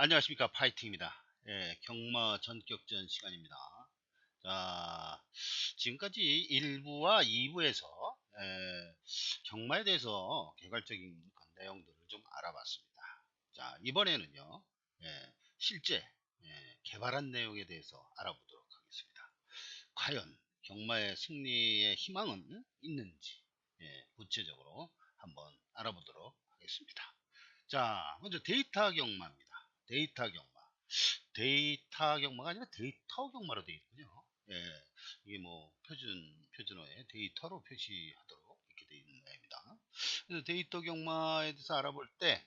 안녕하십니까, 파이팅입니다. 예, 경마 전격전 시간입니다. 자, 지금까지 1부와 2부에서 경마에 대해서 개괄적인 그 내용들을 좀 알아봤습니다. 자, 이번에는요, 실제 개발한 내용에 대해서 알아보도록 하겠습니다. 과연 경마의 승리의 희망은 있는지 구체적으로 한번 알아보도록 하겠습니다. 자, 먼저 데이터 경마입니다. 데이터 경마. 데이터 경마가 아니라 데이터 경마로 되어 있군요. 예, 이게 뭐 표준어에 데이터로 표시하도록 이렇게 되어 있는 모양입니다. 그래서 데이터 경마에 대해서 알아볼 때,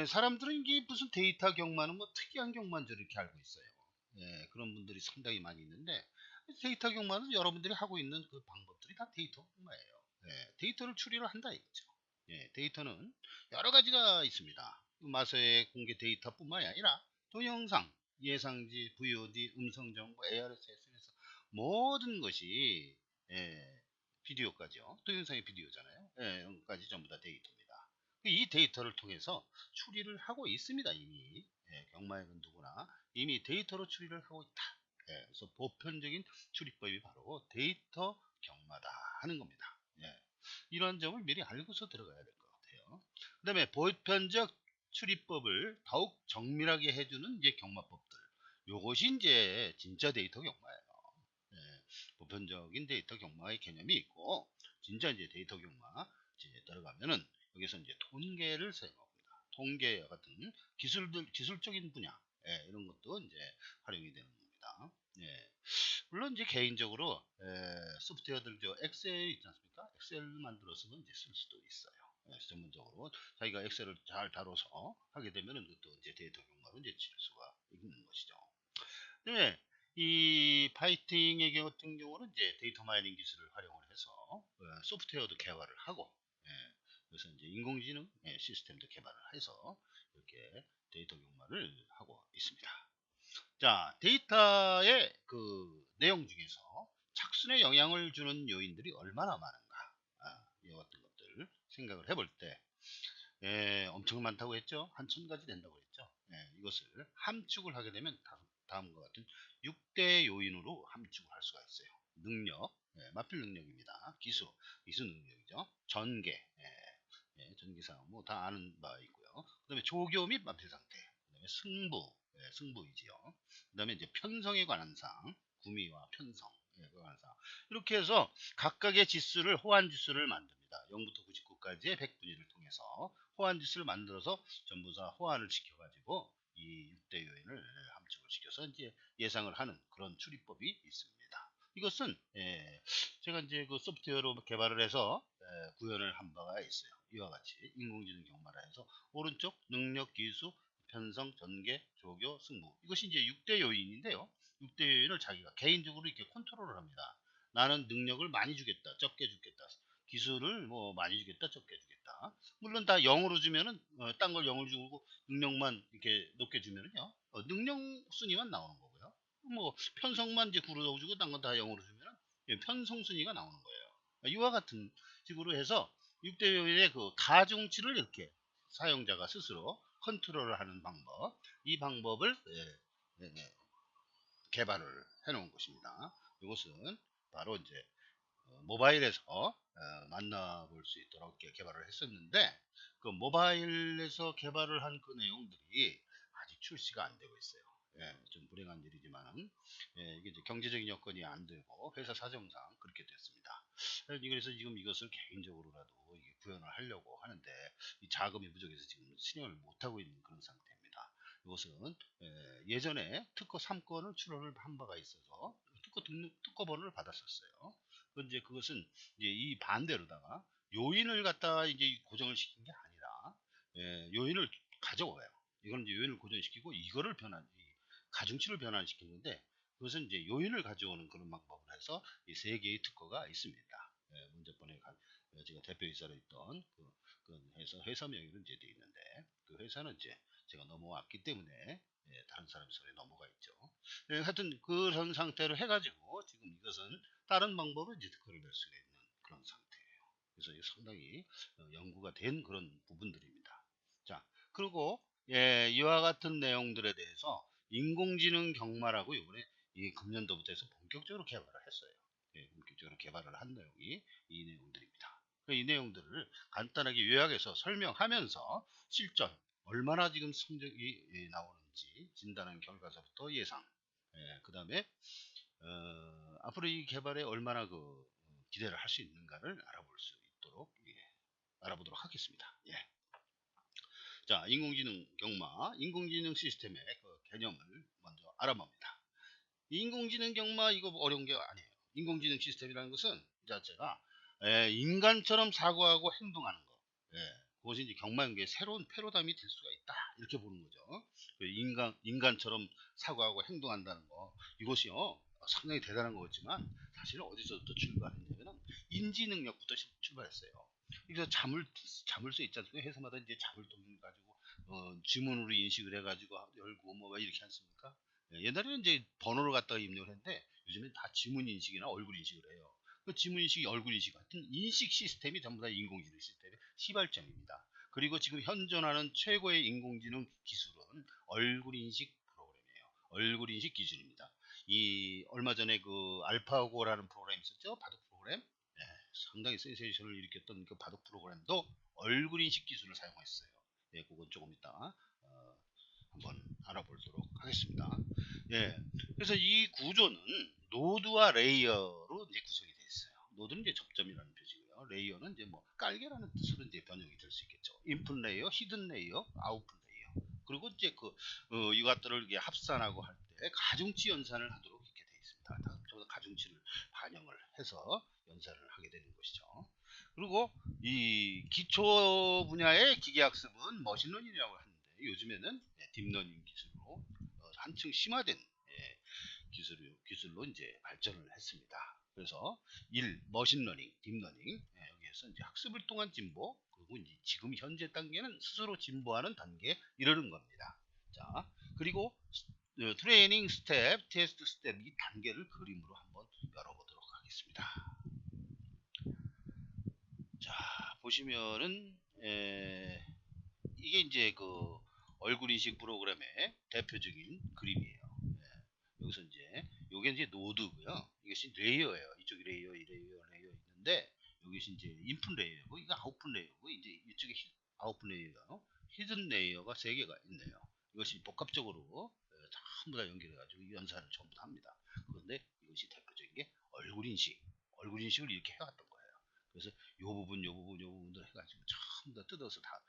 사람들은 이게 무슨 데이터 경마는 뭐 특이한 경마인 줄 이렇게 알고 있어요. 그런 분들이 상당히 많이 있는데, 데이터 경마는 여러분들이 하고 있는 그 방법들이 다 데이터 경마예요. 데이터를 추리를 한다 이거죠. 데이터는 여러 가지가 있습니다. 마서의 공개 데이터뿐만이 아니라 동영상, 예상지, VOD, 음성정보, ARS, SNS 모든 것이 비디오까지요. 동영상의 비디오잖아요. 이런 것까지 전부 다 데이터입니다. 이 데이터를 통해서 추리를 하고 있습니다. 이미 경마에는 누구나 이미 데이터로 추리를 하고 있다. 그래서 보편적인 추리법이 바로 데이터 경마다 하는 겁니다. 이런 점을 미리 알고서 들어가야 될 것 같아요. 그 다음에 보편적 추리법을 더욱 정밀하게 해주는 이제 경마법들. 요것이 이제 진짜 데이터 경마예요. 예, 보편적인 데이터 경마의 개념이 있고, 진짜 이제 데이터 경마 이제 들어가면은 여기서 이제 통계를 사용합니다. 통계 같은 기술적인 분야, 이런 것도 이제 활용이 되는 겁니다. 물론 이제 개인적으로 소프트웨어들 저 엑셀 있지 않습니까? 엑셀 만들어서 이제 쓸 수도 있어요. 전문적으로 자기가 엑셀을 잘 다뤄서 하게 되면은 또 이제 데이터 경마로 이제 칠 수가 있는 것이죠. 네, 이 파이팅의 같은 경우는 이제 데이터 마이닝 기술을 활용을 해서 소프트웨어도 개발을 하고, 예, 그래서 이제 인공지능 시스템도 개발을 해서 이렇게 데이터 경마를 하고 있습니다. 자, 데이터의 그 내용 중에서 착순에 영향을 주는 요인들이 얼마나 많은가? 이 같은 것들 생각을 해볼 때, 엄청 많다고 했죠? 한 1000가지 된다고 했죠? 이것을 함축을 하게 되면 다음과 같은 6대 요인으로 함축을 할 수가 있어요. 능력, 마필 능력입니다. 기수 능력이죠. 전개, 전기사항 뭐 다 아는 바 있고요. 그 다음에 조교 및 마필 상태, 그 다음에 승부이지요. 그 다음에 이제 편성에 관한 사항, 구미와 편성, 관한 사항. 이렇게 해서 각각의 지수를 호환 지수를 만듭니다. 0부터 99까지의 100분위를 통해서 호환 지수를 만들어서 전부 다 호환을 시켜가지고 이 6대 요인을 함축을 시켜서 이제 예상을 하는 그런 추리법이 있습니다. 이것은 제가 이제 그 소프트웨어로 개발을 해서 구현을 한 바가 있어요. 이와 같이 인공지능 경마라 해서 오른쪽 능력, 기수, 편성, 전개, 조교, 승부, 이것이 이제 6대 요인인데요. 6대 요인을 자기가 개인적으로 이렇게 컨트롤을 합니다. 나는 능력을 많이 주겠다, 적게 주겠다, 기술을 뭐 많이 주겠다, 적게 주겠다. 물론 다 0으로 주면은 딴 걸 0을 주고 능력만 이렇게 높게 주면은요, 능력 순위만 나오는 거고요. 뭐 편성만 이제 9로 넣어주고 딴 건 다 0으로 주면은 편성 순위가 나오는 거예요. 이와 같은 식으로 해서 6대 요인의 그 가중치를 이렇게 사용자가 스스로 컨트롤을 하는 방법, 이 방법을 개발을 해 놓은 것입니다. 이것은 바로 이제 모바일에서 만나볼 수 있도록 이렇게 개발을 했었는데, 그 모바일에서 개발을 한 그 내용들이 아직 출시가 안 되고 있어요. 좀 불행한 일이지만은 이게 이제 경제적인 여건이 안 되고 회사 사정상 그렇게 됐습니다. 그래서 지금 이것을 개인적으로라도 이게 구현을 하려고 하는데 이 자금이 부족해서 지금 실행을 못 하고 있는 그런 상태입니다. 이것은 예전에 특허 3건을 출원을 한 바가 있어서 특허 번호를 받았었어요. 그런데 그것은 이제 이 반대로다가 요인을 갖다가 이제 고정을 시킨 게 아니라 요인을 가져와요. 이건 이제 요인을 고정시키고 이거를 가중치를 변환시키는데, 그것은 이제 요인을 가져오는 그런 방법을 해서 이 세 개의 특허가 있습니다. 문제번에 제가 대표이사로 있던 그 회사 명의로 이제 돼 있는데, 그 회사는 이제 제가 넘어왔기 때문에 다른 사람 손에 넘어가 있죠. 하여튼 그런 상태로 해가지고 지금 이것은 다른 방법으로 이제 특허를 낼 수가 있는 그런 상태예요. 그래서 이게 상당히 연구가 된 그런 부분들입니다. 자, 그리고 예, 이와 같은 내용들에 대해서 인공지능 경마라고 이번에 이 금년도부터 해서 본격적으로 개발을 했어요. 예, 본격적으로 개발을 한 내용이 이 내용들입니다. 이 내용들을 간단하게 요약해서 설명하면서 실전 얼마나 지금 성적이 나오는지 진단한 결과서부터 예상, 그 다음에 앞으로 이 개발에 얼마나 기대를 할 수 있는가를 알아볼 수 있도록 알아보도록 하겠습니다. 예. 자, 인공지능 경마, 인공지능 시스템의 개념을 먼저 알아봅니다. 인공지능 경마 이거 어려운 게 아니에요. 인공지능 시스템이라는 것은 이 자체가 인간처럼 사고하고 행동하는 거. 그것이 이제 경마연계의 새로운 패러다임이 될 수가 있다. 이렇게 보는 거죠. 인간처럼 사고하고 행동한다는 거. 이것이요. 상당히 대단한 거겠지만 사실은 어디서부터 출발했냐면 인지능력부터 출발했어요. 그래서 자물쇠 있지 않습니까? 회사마다 이제 자물통 가지고 지문으로 인식을 해가지고 열고 뭐 이렇게 않습니까? 옛날에는 이제 번호를 갖다가 입력을 했는데 요즘엔 다 지문 인식이나 얼굴 인식을 해요. 그 지문 인식, 얼굴 인식 같은 인식 시스템이 전부 다 인공지능 시스템의 시발점입니다. 그리고 지금 현존하는 최고의 인공지능 기술은 얼굴 인식 프로그램이에요. 얼굴 인식 기술입니다. 이 얼마 전에 그 알파고라는 프로그램 있었죠? 바둑 프로그램. 상당히 센세이션을 일으켰던 그 바둑 프로그램도 얼굴 인식 기술을 사용했어요. 그건 조금 이따 한번 알아보도록 하겠습니다. 예, 그래서 이 구조는 노드와 레이어로 이제 구성이 되어 있어요. 노드는 이제 접점이라는 표시고요. 레이어는 이제 뭐 깔개라는 뜻으로 이제 변형이 될 수 있겠죠. 인풋 레이어, 히든 레이어, 아웃풋 레이어. 그리고 이제 이것들을 이게 합산하고 할 때 가중치 연산을 하도록 이렇게 되어 있습니다. 전부 다 가중치를 반영을 해서 연산을 하게 되는 것이죠. 그리고 이 기초 분야의 기계학습은 머신러닝이라고 하는데 요즘에는 딥러닝 기술로 한층 심화된 기술로 이제 발전을 했습니다. 그래서 머신러닝, 딥러닝 여기에서 이제 학습을 통한 진보 그리고 이제 지금 현재 단계는 스스로 진보하는 단계에 이르는 겁니다. 자, 그리고 트레이닝 스텝, 테스트 스텝 이 단계를 그림으로 한번 열어보도록 하겠습니다. 자, 보시면은 이게 이제 얼굴 인식 프로그램의 대표적인 그림이에요. 여기서 이제 요게 이제 노드고요. 이것이 레이어예요. 이쪽이 레이어, 이 레이어 있는데 여기서 이제 인풋 레이어고 이거 아웃풋 레이어고 이제 이쪽에 아웃풋 레이어, 히든 레이어가 세 개가 있네요. 이것이 복합적으로 전부 다 연결해가지고 연산을 전부 다 합니다. 그런데 이것이 대표적인 게 얼굴 인식, 얼굴 인식을 이렇게 해왔던 거예요. 그래서 요 부분들 해가지고 전부 다 뜯어서 다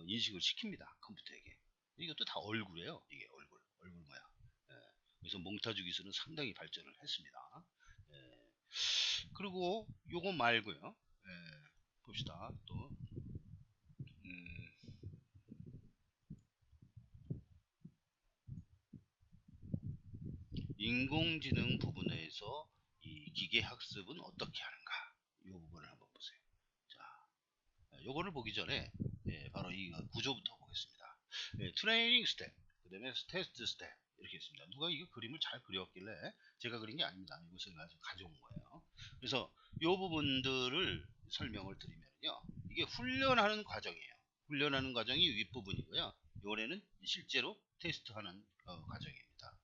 인식을 시킵니다. 컴퓨터에게. 이것도 다 얼굴이에요. 이게 얼굴 모양. 그래서 몽타주 기술은 상당히 발전을 했습니다. 예, 그리고 요거 말고요. 봅시다. 또 음, 인공지능 부분에서 이 기계 학습은 어떻게 하는가? 이 부분을 한번 보세요. 자, 요거를 보기 전에 바로 이 구조부터 보겠습니다. 트레이닝 스텝, 그 다음에 테스트 스텝 이렇게 있습니다. 누가 이 그림을 잘 그렸길래 제가 그린 게 아닙니다. 이것을 가져온 거예요. 그래서 이 부분들을 설명을 드리면요. 이게 훈련하는 과정이에요. 훈련하는 과정이 윗부분이고요. 요번에는 실제로 테스트하는 과정입니다.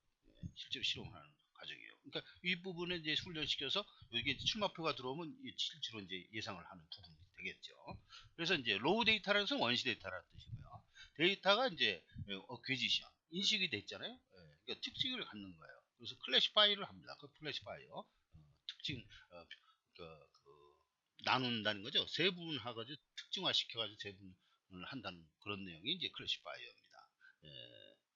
실제로 실험하는 과정이에요. 그러니까 윗부분에 이제 훈련시켜서 여기에 출마표가 들어오면 실제로 이제 예상을 하는 부분이 되겠죠. 그래서 이제 로우 데이터라는 것은 원시 데이터라는 뜻이고요. 데이터가 이제 어퀴지션 인식이 됐잖아요. 그러니까 특징을 갖는 거예요. 그래서 클래시파이를 합니다. 그 클래시파이어 특징 그, 나눈다는 거죠. 세분화가지고 특징화 시켜가지고 세분을 한다는 그런 내용이 이제 클래시파이어입니다.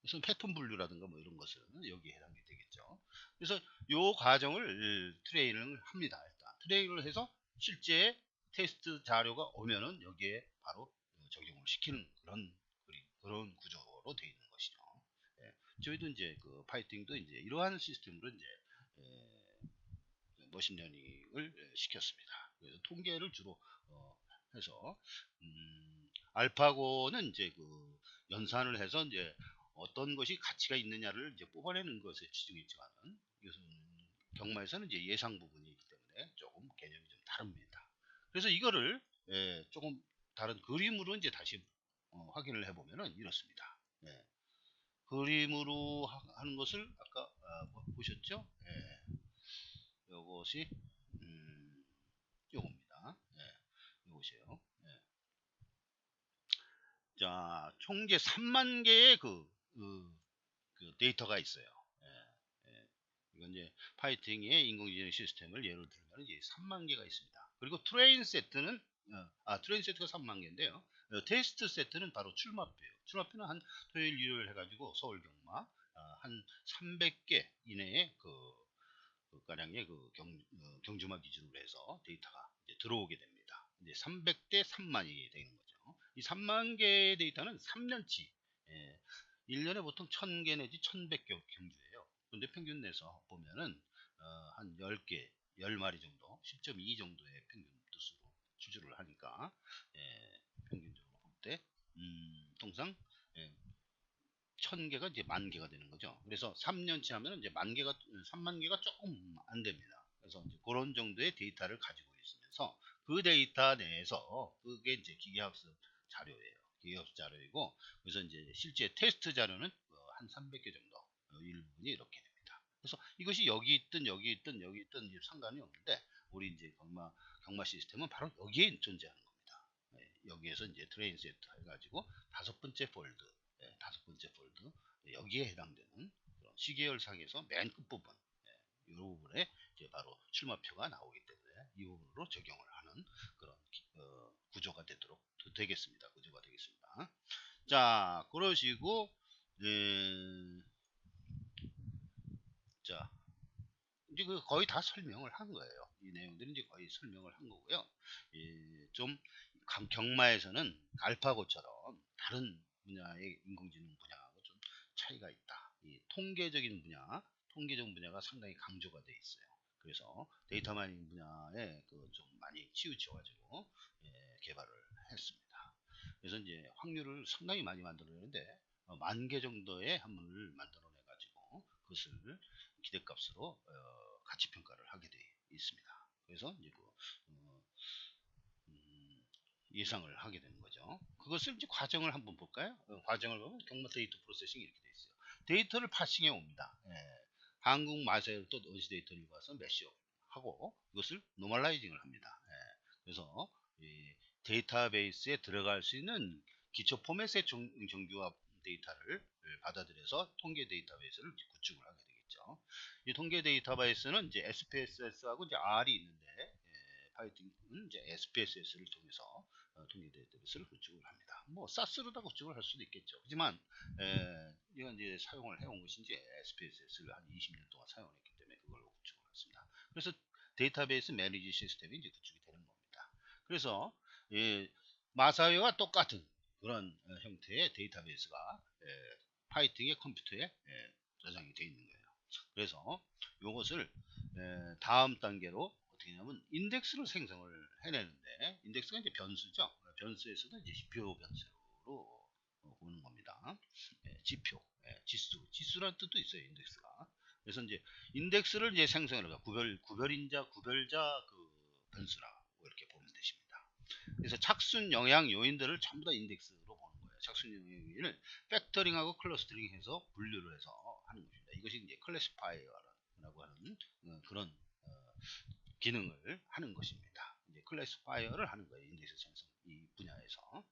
그래서 패턴 분류라든가 뭐 이런 것은 여기에 해당이 되겠죠. 그래서 요 과정을 트레이닝을 합니다. 일단 트레이닝을 해서 실제 테스트 자료가 오면은 여기에 바로 적용을 시키는 그런 구조로 되어 있는 것이죠. 저희도 이제 파이팅도 이제 이러한 시스템으로 이제 머신러닝을 시켰습니다. 그래서 통계를 주로 해서 알파고는 이제 연산을 해서 이제 어떤 것이 가치가 있느냐를 이제 뽑아내는 것에 치중했지만은 이것은 경마에서는 이제 예상 부분이기 때문에 조금 개념이 좀 다릅니다. 그래서 이거를 조금 다른 그림으로 이제 다시 확인을 해보면은 이렇습니다. 그림으로 하는 것을 아까 보셨죠? 예, 요것이 요겁니다. 예, 요것이에요. 예. 자, 총 이제 3만 개의 그 데이터가 있어요. 예, 예. 이건 이제 파이팅의 인공지능 시스템을 예로 들면 이제 3만 개가 있습니다. 그리고 트레인 세트는 트레인 세트가 3만 개인데요. 테스트 세트는 바로 출마표예요. 출마표는 한 토요일, 일요일 해가지고 서울 경마 한 300개 이내에 그 가량의 경주마 기준으로 해서 데이터가 이제 들어오게 됩니다. 이제 300대 3만이 되는 거죠. 이 3만 개의 데이터는 3년치, 1년에 보통 1000개 내지 1100개 경주예요. 그런데 평균 내서 보면은 한 10개, 10마리 정도, 10.2 정도의 평균 두수로 추주를 하니까 평균적으로 볼 때 통상 예, 1000개가 이제 만 개가 되는 거죠. 그래서 3년치 하면 이제 만 개가, 3만 개가 조금 안 됩니다. 그래서 이제 그런 정도의 데이터를 가지고 있으면서 그 데이터 내에서 그게 이제 기계학습 자료예요. 기계학습 자료이고, 그래서 이제 실제 테스트 자료는 한 300개 정도, 일부분이 이렇게 됩니다. 그래서 이것이 여기 있든 여기 있든 여기 있든 이제 상관이 없는데, 우리 이제 경마 시스템은 바로 여기에 존재하는 겁니다. 여기에서 이제 트레인 세트 해가지고 다섯 번째 폴드, 다섯 번째 폴드, 여기에 해당되는 그런 시계열상에서 맨 끝부분, 이 부분에 이제 바로 출마표가 나오기 때문에 이 부분으로 적용을 하는 그런 구조가 되겠습니다. 구조가 되겠습니다. 자, 그러시고 자, 이제 그 거의 다 설명을 한 거예요. 이 내용들은 이제 거의 설명을 한 거고요. 좀 경마에서는 알파고처럼 다른 분야의 인공지능 분야하고 좀 차이가 있다. 이 통계적인 분야가 상당히 강조가 돼 있어요. 그래서 데이터 마이닝 분야에 그 좀 많이 치우쳐가지고 개발을 했습니다. 그래서 이제 확률을 상당히 많이 만들어내는데 10,000개 정도의 한문을 만들어내가지고 그것을 기대값으로 가치 평가를 하게 되어 있습니다. 그래서 이제 어, 예상을 하게 되는 거죠. 그것을 이제 과정을 한번 볼까요? 과정을 보면 경마 데이터 프로세싱이 이렇게 되어 있어요. 데이터를 파싱해 옵니다. 한국 마사회로 또 어시 데이터를 와서 메시 하고 이것을 노멀라이징을 합니다. 그래서 이 데이터베이스에 들어갈 수 있는 기초 포맷의 정규화 데이터를 받아들여서 통계 데이터베이스를 구축을 하게 되겠죠. 이 통계 데이터베이스는 이제 SPSS하고 이제 R이 있는데 파이팅은 이제 SPSS를 통해서 통계 데이터베이스를 구축을 합니다. 뭐 사스로다 구축을 할 수도 있겠죠. 하지만 이건 이제 사용을 해온 것이 이제 SPSS를 한 20년 동안 사용했기 때문에 그걸로 구축을 했습니다. 그래서 데이터베이스 매니지 시스템이 이제 구축이 되는 겁니다. 그래서 마사회와 똑같은 그런 형태의 데이터베이스가 파이팅의 컴퓨터에 저장이 되어 있는 거예요. 그래서 이것을 다음 단계로 어떻게 하냐면 인덱스를 생성을 해내는데, 인덱스가 이제 변수죠. 변수에서도 이제 지표 변수로 보는 겁니다. 지표, 지수라는 뜻도 있어요. 인덱스가. 그래서 이제 인덱스를 이제 생성을 해요. 구별자 그 변수라고 이렇게 보면 되십니다. 그래서 착순 영향 요인들을 전부 다 인덱스로 보는 거예요. 착순 영향 요인을 팩터링하고 클러스터링해서 분류를 해서 하는 것입니다. 이것이 이제 클래시파이어라고 하는 그런 기능을 하는 것입니다. 이제 클래시파이어를 하는 거예요. 인덱스 생성 이 분야에서,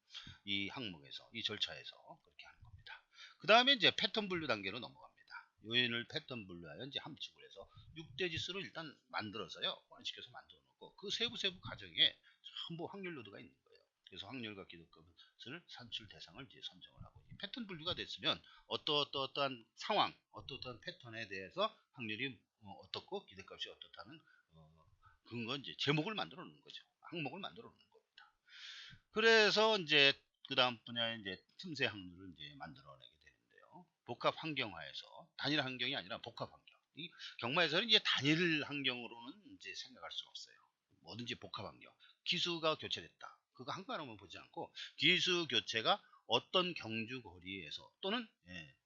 이 항목에서, 이 절차에서 그렇게 하는 겁니다. 그 다음에 이제 패턴 분류 단계로 넘어갑니다. 요인을 패턴 분류하여 이제 함축을 해서 6대 지수로 일단 만들어서요, 호환시켜서 만들어 놓고 그 세부 과정에 전부 확률 노드가 있는 거예요. 그래서 확률과 기록값을 산출 대상을 이제 선정을 하고, 패턴 분류가 됐으면 어떠한 상황, 어떠한 패턴에 대해서 확률이 어떻고 기대값이 어떻다는 그런 건 이제 제목을 만들어 놓는 거죠. 항목을 만들어 놓는 겁니다. 그래서 이제 그 다음 분야에 이제 틈새 항목을 이제 만들어내게 되는데요. 복합 환경화에서 단일 환경이 아니라 복합 환경. 이 경마에서는 이제 단일 환경으로는 이제 생각할 수가 없어요. 뭐든지 복합 환경. 기수가 교체됐다. 그거 한 거 하나만 보지 않고 기수 교체가 어떤 경주 거리에서 또는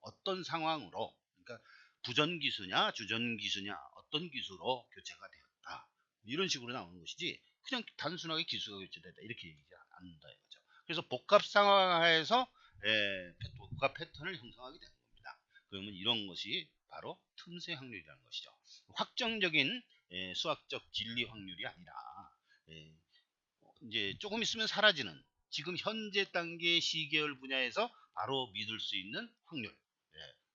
어떤 상황으로, 그러니까 부전 기수냐 주전 기수냐 어떤 기수로 교체가 되었다. 이런 식으로 나오는 것이지 그냥 단순하게 기수가 교체됐다 이렇게 얘기하지 않는다 이거죠. 그래서 복합 상황하에서 복합 패턴을 형성하게 되는 겁니다. 그러면 이런 것이 바로 틈새 확률이라는 것이죠. 확정적인 수학적 진리 확률이 아니라 예, 이제 조금 있으면 사라지는 지금 현재 단계 시계열 분야에서 바로 믿을 수 있는 확률.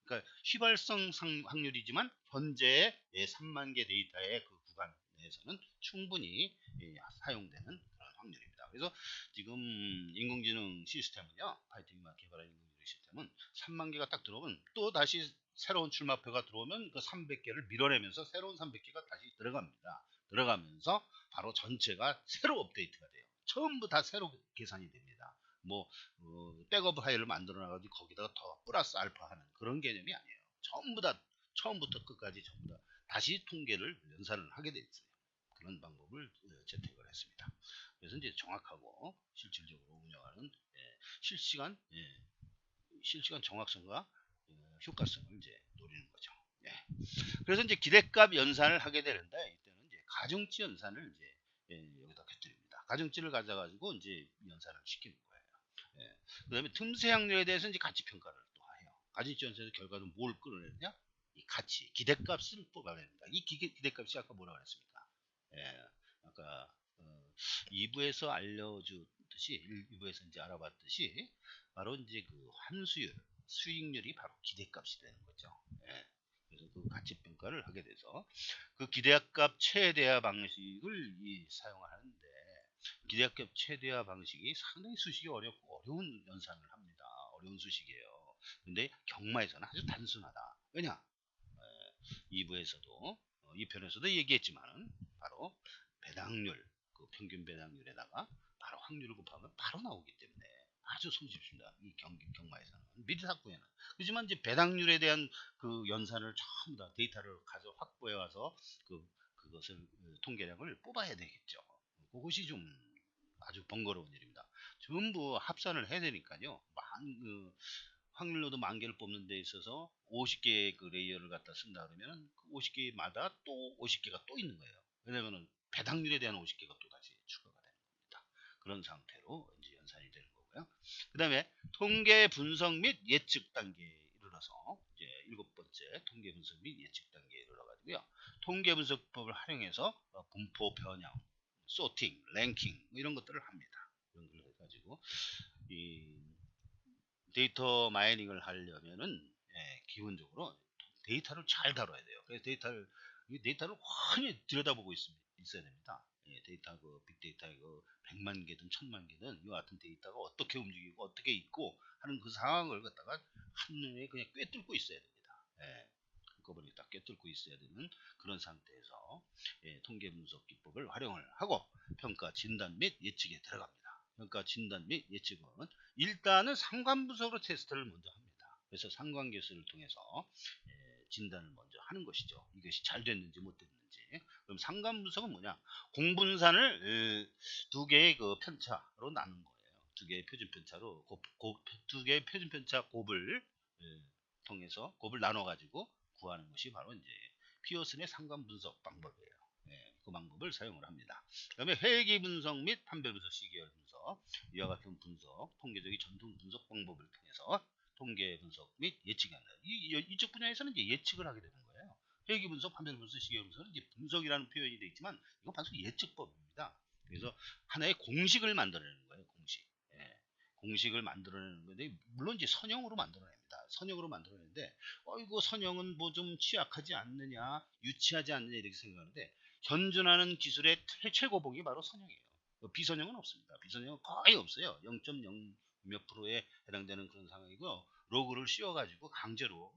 그러니까 휘발성 확률이지만 현재의 3만 개 데이터의 그 구간 내에서는 충분히 사용되는 그런 확률입니다. 그래서 지금 인공지능 시스템은요, 파이팅만 개발한 인공지능 시스템은 3만 개가 딱 들어오면 또 다시 새로운 출마표가 들어오면 그 300개를 밀어내면서 새로운 300개가 다시 들어갑니다. 들어가면서 바로 전체가 새로 업데이트가 돼요. 전부 다 새로 계산이 됩니다. 뭐 백업 파일을 만들어 놔가지고 거기다가 더 플러스 알파 하는 그런 개념이 아니에요. 전부 다 처음부터 끝까지 전부 다 다시 통계를 연산을 하게 돼 있어요. 그런 방법을 채택을 했습니다. 그래서 이제 정확하고 실질적으로 운영하는 실시간 실시간 정확성과 효과성을 이제 노리는 거죠. 그래서 이제 기대값 연산을 하게 되는데 이때는 이제 가중치 연산을 이제 여기다 곁들입니다. 가중치를 가져가지고 이제 연산을 시키는 거예요. 그 다음에 틈새 확률에 대해서 이제 가치 평가를 또 해요. 가중치 연산에서 결과는 뭘 끌어내느냐? 이 가치, 기대값을 뽑아냅니다. 이 기대값이 아까 뭐라고 그랬습니까? 아까 2부에서 알려주듯이 1부에서 이제 알아봤듯이 바로 이제 그 환수율, 수익률이 바로 기대값이 되는 거죠. 그래서 그 가치 평가를 하게 돼서 그 기대값 최대화 방식을 사용하는데 기대값 최대화 방식이 상당히 수식이 어렵고 어려운 연산을 합니다. 어려운 수식이에요. 근데 경마에서는 아주 단순하다. 왜냐? 2부에서도 2편에서도 얘기했지만은 바로 배당률, 그 평균 배당률에다가 바로 확률을 곱하면 바로 나오기 때문에 아주 손쉽습니다. 이 경마에서는 미리사구에는 그렇지만 이제 배당률에 대한 그 연산을 전부 다 데이터를 가져 확보해 와서 그것을 통계량을 뽑아야 되겠죠. 그것이 좀 아주 번거로운 일입니다. 전부 합산을 해야 되니까요. 확률로도 10,000개를 뽑는 데 있어서 50개의 그 레이어를 갖다 쓴다 그러면 그 50개마다 또 50개가 또 있는 거예요. 왜냐면은 배당률에 대한 50개가 또 다시 추가가 되는 겁니다. 그런 상태로 이제 연산이 되는 거고요. 그 다음에 통계 분석 및 예측 단계에 이르러서 이제 7번째 통계 분석 및 예측 단계에 이르러가지고요. 통계 분석법을 활용해서 분포 변형, 소팅, 랭킹 뭐 이런 것들을 합니다. 이런 걸 해가지고 이 데이터 마이닝을 하려면은 기본적으로 데이터를 잘 다뤄야 돼요. 그래서 데이터를 환히 들여다보고 있어야 됩니다. 데이터 그 빅데이터 그 100만 개든 1000만 개든 이 같은 데이터가 어떻게 움직이고 어떻게 있고 하는 그 상황을 갖다가 한눈에 그냥 꿰뚫고 있어야 됩니다. 한꺼번에 딱 꿰뚫고 있어야 되는 그런 상태에서 통계 분석 기법을 활용을 하고 평가 진단 및 예측에 들어갑니다. 평가 진단 및 예측은 일단은 상관 분석으로 테스트를 먼저 합니다. 그래서 상관계수를 통해서 진단을 먼저 하는 것이죠. 이것이 잘 됐는지 못 됐는지. 그럼 상관 분석은 뭐냐? 공분산을 두 개의 그 편차로 나눈 거예요. 두 개의 표준 편차로 두 개의 표준 편차 곱을 통해서 곱을 나눠 가지고 구하는 것이 바로 이제 피어슨의 상관 분석 방법이에요. 그 방법을 사용을 합니다. 그 다음에 회귀 분석 및 판별 분석, 시계열 분석, 이와 같은 분석, 통계적인 전통 분석 방법을 통해서 통계 분석 및 예측이 한다. 이쪽 분야에서는 이제 예측을 하게 되는 거예요. 회귀 분석, 판별 분석, 시계열 분석은 이제 분석이라는 표현이 되어 있지만 이건 단순히 예측법입니다. 그래서 하나의 공식을 만들어내는 거예요. 공식. 공식을 만들어내는 건데 물론 이제 선형으로 만들어냅니다. 선형으로 만들어내는데 이거 선형은 뭐 좀 취약하지 않느냐, 유치하지 않느냐 이렇게 생각하는데 현존하는 기술의 최고봉이 바로 선형이에요. 비선형은 없습니다. 비선형은 거의 없어요. 0.0 몇 프로에 해당되는 그런 상황이고 로그를 씌워가지고 강제로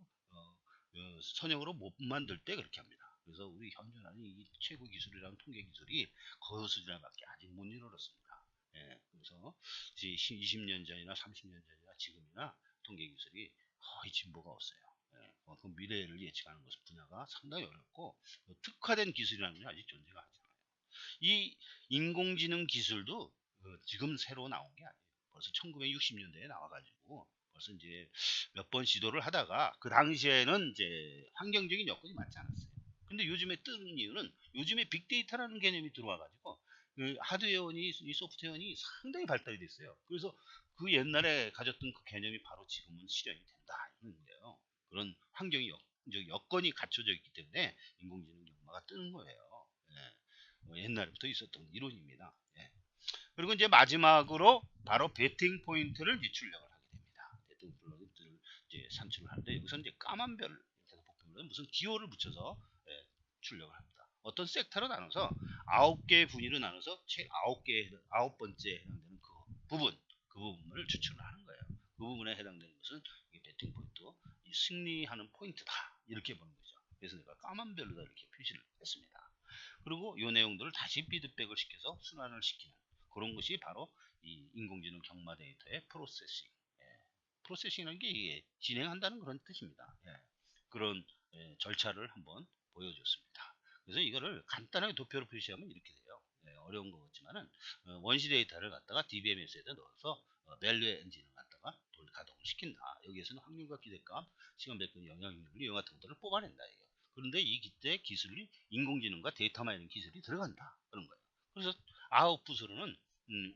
선형으로 못 만들 때 그렇게 합니다. 그래서 우리 현존하는 이 최고 기술이라는 통계 기술이 그 수준밖에 아직 못 이르렀습니다. 그래서 20년 전이나 30년 전이나 지금이나 통계 기술이 거의 진보가 없어요. 그 미래를 예측하는 것은 분야가 상당히 어렵고 특화된 기술이라는 게 아직 존재가 하지 않아요. 이 인공지능 기술도 지금 새로 나온 게 아니에요. 벌써 1960년대에 나와가지고 벌써 이제 몇 번 시도를 하다가 그 당시에는 이제 환경적인 여건이 맞지 않았어요. 근데 요즘에 뜨는 이유는 요즘에 빅데이터라는 개념이 들어와가지고 그 하드웨어니 이 소프트웨어니 상당히 발달이 됐어요. 그래서 그 옛날에 가졌던 그 개념이 바로 지금은 실현이 된다 이런 거예요. 그런 환경이 여건이 갖춰져 있기 때문에 인공지능 경마가 뜨는 거예요. 예. 옛날부터 있었던 이론입니다. 예. 그리고 이제 마지막으로 바로 베팅 포인트를 이제 출력을 하게 됩니다. 베팅 포인트를 이제 산출을 하는데 여기서 이제 까만 별을 보면 무슨 기호를 붙여서 출력을 합니다. 어떤 섹터로 나눠서 9개의 분위로 나눠서 책 9번째 해당되는 그 부분을 추출을 하는 거예요. 그 부분에 해당되는 것은 베팅 포인트, 이 승리하는 포인트다 이렇게 보는 거죠. 그래서 내가 까만 별로다 이렇게 표시를 했습니다. 그리고 이 내용들을 다시 피드백을 시켜서 순환을 시키는 그런 것이 바로 이 인공지능 경마 데이터의 프로세싱. 프로세싱이라는 게 이게 진행한다는 그런 뜻입니다. 그런 절차를 한번 보여줬습니다. 그래서 이거를 간단하게 도표로 표시하면 이렇게 돼요. 어려운 것 같지만은 원시 데이터를 갖다가 DBMS에다 넣어서 밸류 엔진을 갖다가 가동을 시킨다. 여기에서는 확률과 기대값, 시간 배분, 영향률 이와 같은 것들을 뽑아낸다. 이거. 그런데 이 기대 기술이 인공지능과 데이터 마이닝 기술이 들어간다. 그런 거예요. 그래서 아웃풋으로는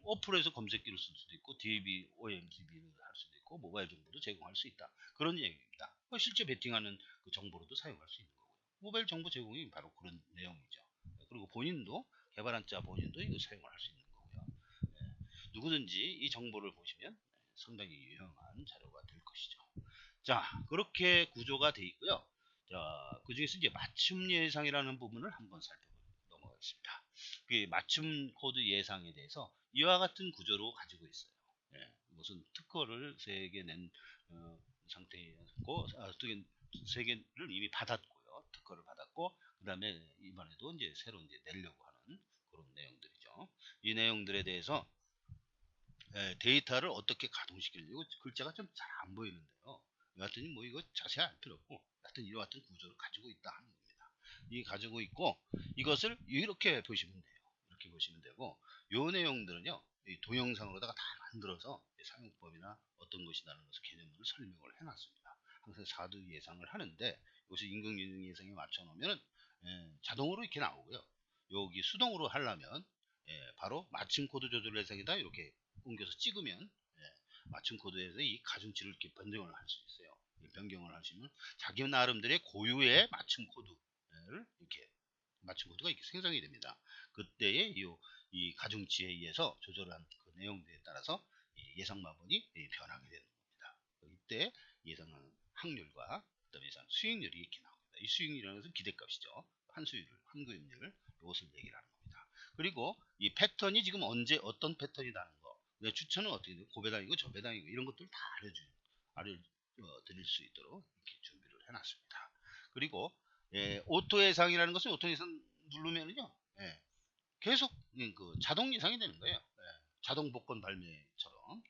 어플에서 검색기를 쓸 수도 있고 DB, OMDB를 할 수도 있고 모바일 정보도 제공할 수 있다. 그런 얘기입니다. 실제 베팅하는 그 정보로도 사용할 수 있는 거고요. 모바일 정보 제공이 바로 그런 내용이죠. 그리고 본인도 개발한 자 본인도 이거 사용을 할 수 있는 거고요. 누구든지 이 정보를 보시면 상당히 유용한 자료가 될 것이죠. 자, 그렇게 구조가 되어 있고요. 자, 그 중에서 이제 맞춤 예상이라는 부분을 한번 넘어가겠습니다. 그 맞춤 코드 예상에 대해서 이와 같은 구조로 가지고 있어요. 무슨 특허를 3개 낸 상태였고, 3개를 이미 받았고요. 특허를 받았고, 그 다음에 이번에도 이제 새로 이제 내려고 하는 그런 내용들이죠. 이 내용들에 대해서 데이터를 어떻게 가동시킬지, 이거 글자가 좀 잘 안 보이는데요. 여하튼 뭐 이거 자세히 알 필요 없고, 하여튼 이와 같은 구조를 가지고 있다 하는 겁니다. 이 가지고 있고, 이것을 이렇게 보시면 돼요. 이렇게 보시면 되고, 요 내용들은요, 이 동영상으로다가 다 만들어서 사용법이나 어떤 것이라는 것을 개념을 설명을 해놨습니다. 항상 4두 예상을 하는데, 이것을 인공지능 예상에 맞춰놓으면 자동으로 이렇게 나오고요. 여기 수동으로 하려면 바로 맞춤 코드 조절 예상이다 이렇게 옮겨서 찍으면 맞춤 코드에서 이 가중치를 이렇게 변경을 할 수 있어요. 변경을 하시면 자기 나름대로의 고유의 맞춤 코드를 이렇게 맞춤 코드가 이렇게 생성이 됩니다. 그때의 이 가중치에 의해서 조절한 그 내용들에 따라서 예상 마번이 변하게 되는 겁니다. 이때 예상하는 확률과 그다음에 예상 수익률이 이렇게 나옵니다. 이 수익률이라는 것은 기대값이죠. 환구율 이것을 얘기를 하는 겁니다. 그리고 이 패턴이 지금 언제 어떤 패턴이 나는 거 추천은 어떻게 돼요? 고배당이고 저배당이고 이런 것들을 다 알려드릴 수 있도록 이렇게 준비를 해놨습니다. 그리고 오토 예상이라는 것은 오토 예상 누르면은요 계속 그 자동 예상이 되는 거예요. 자동 복권 발매처럼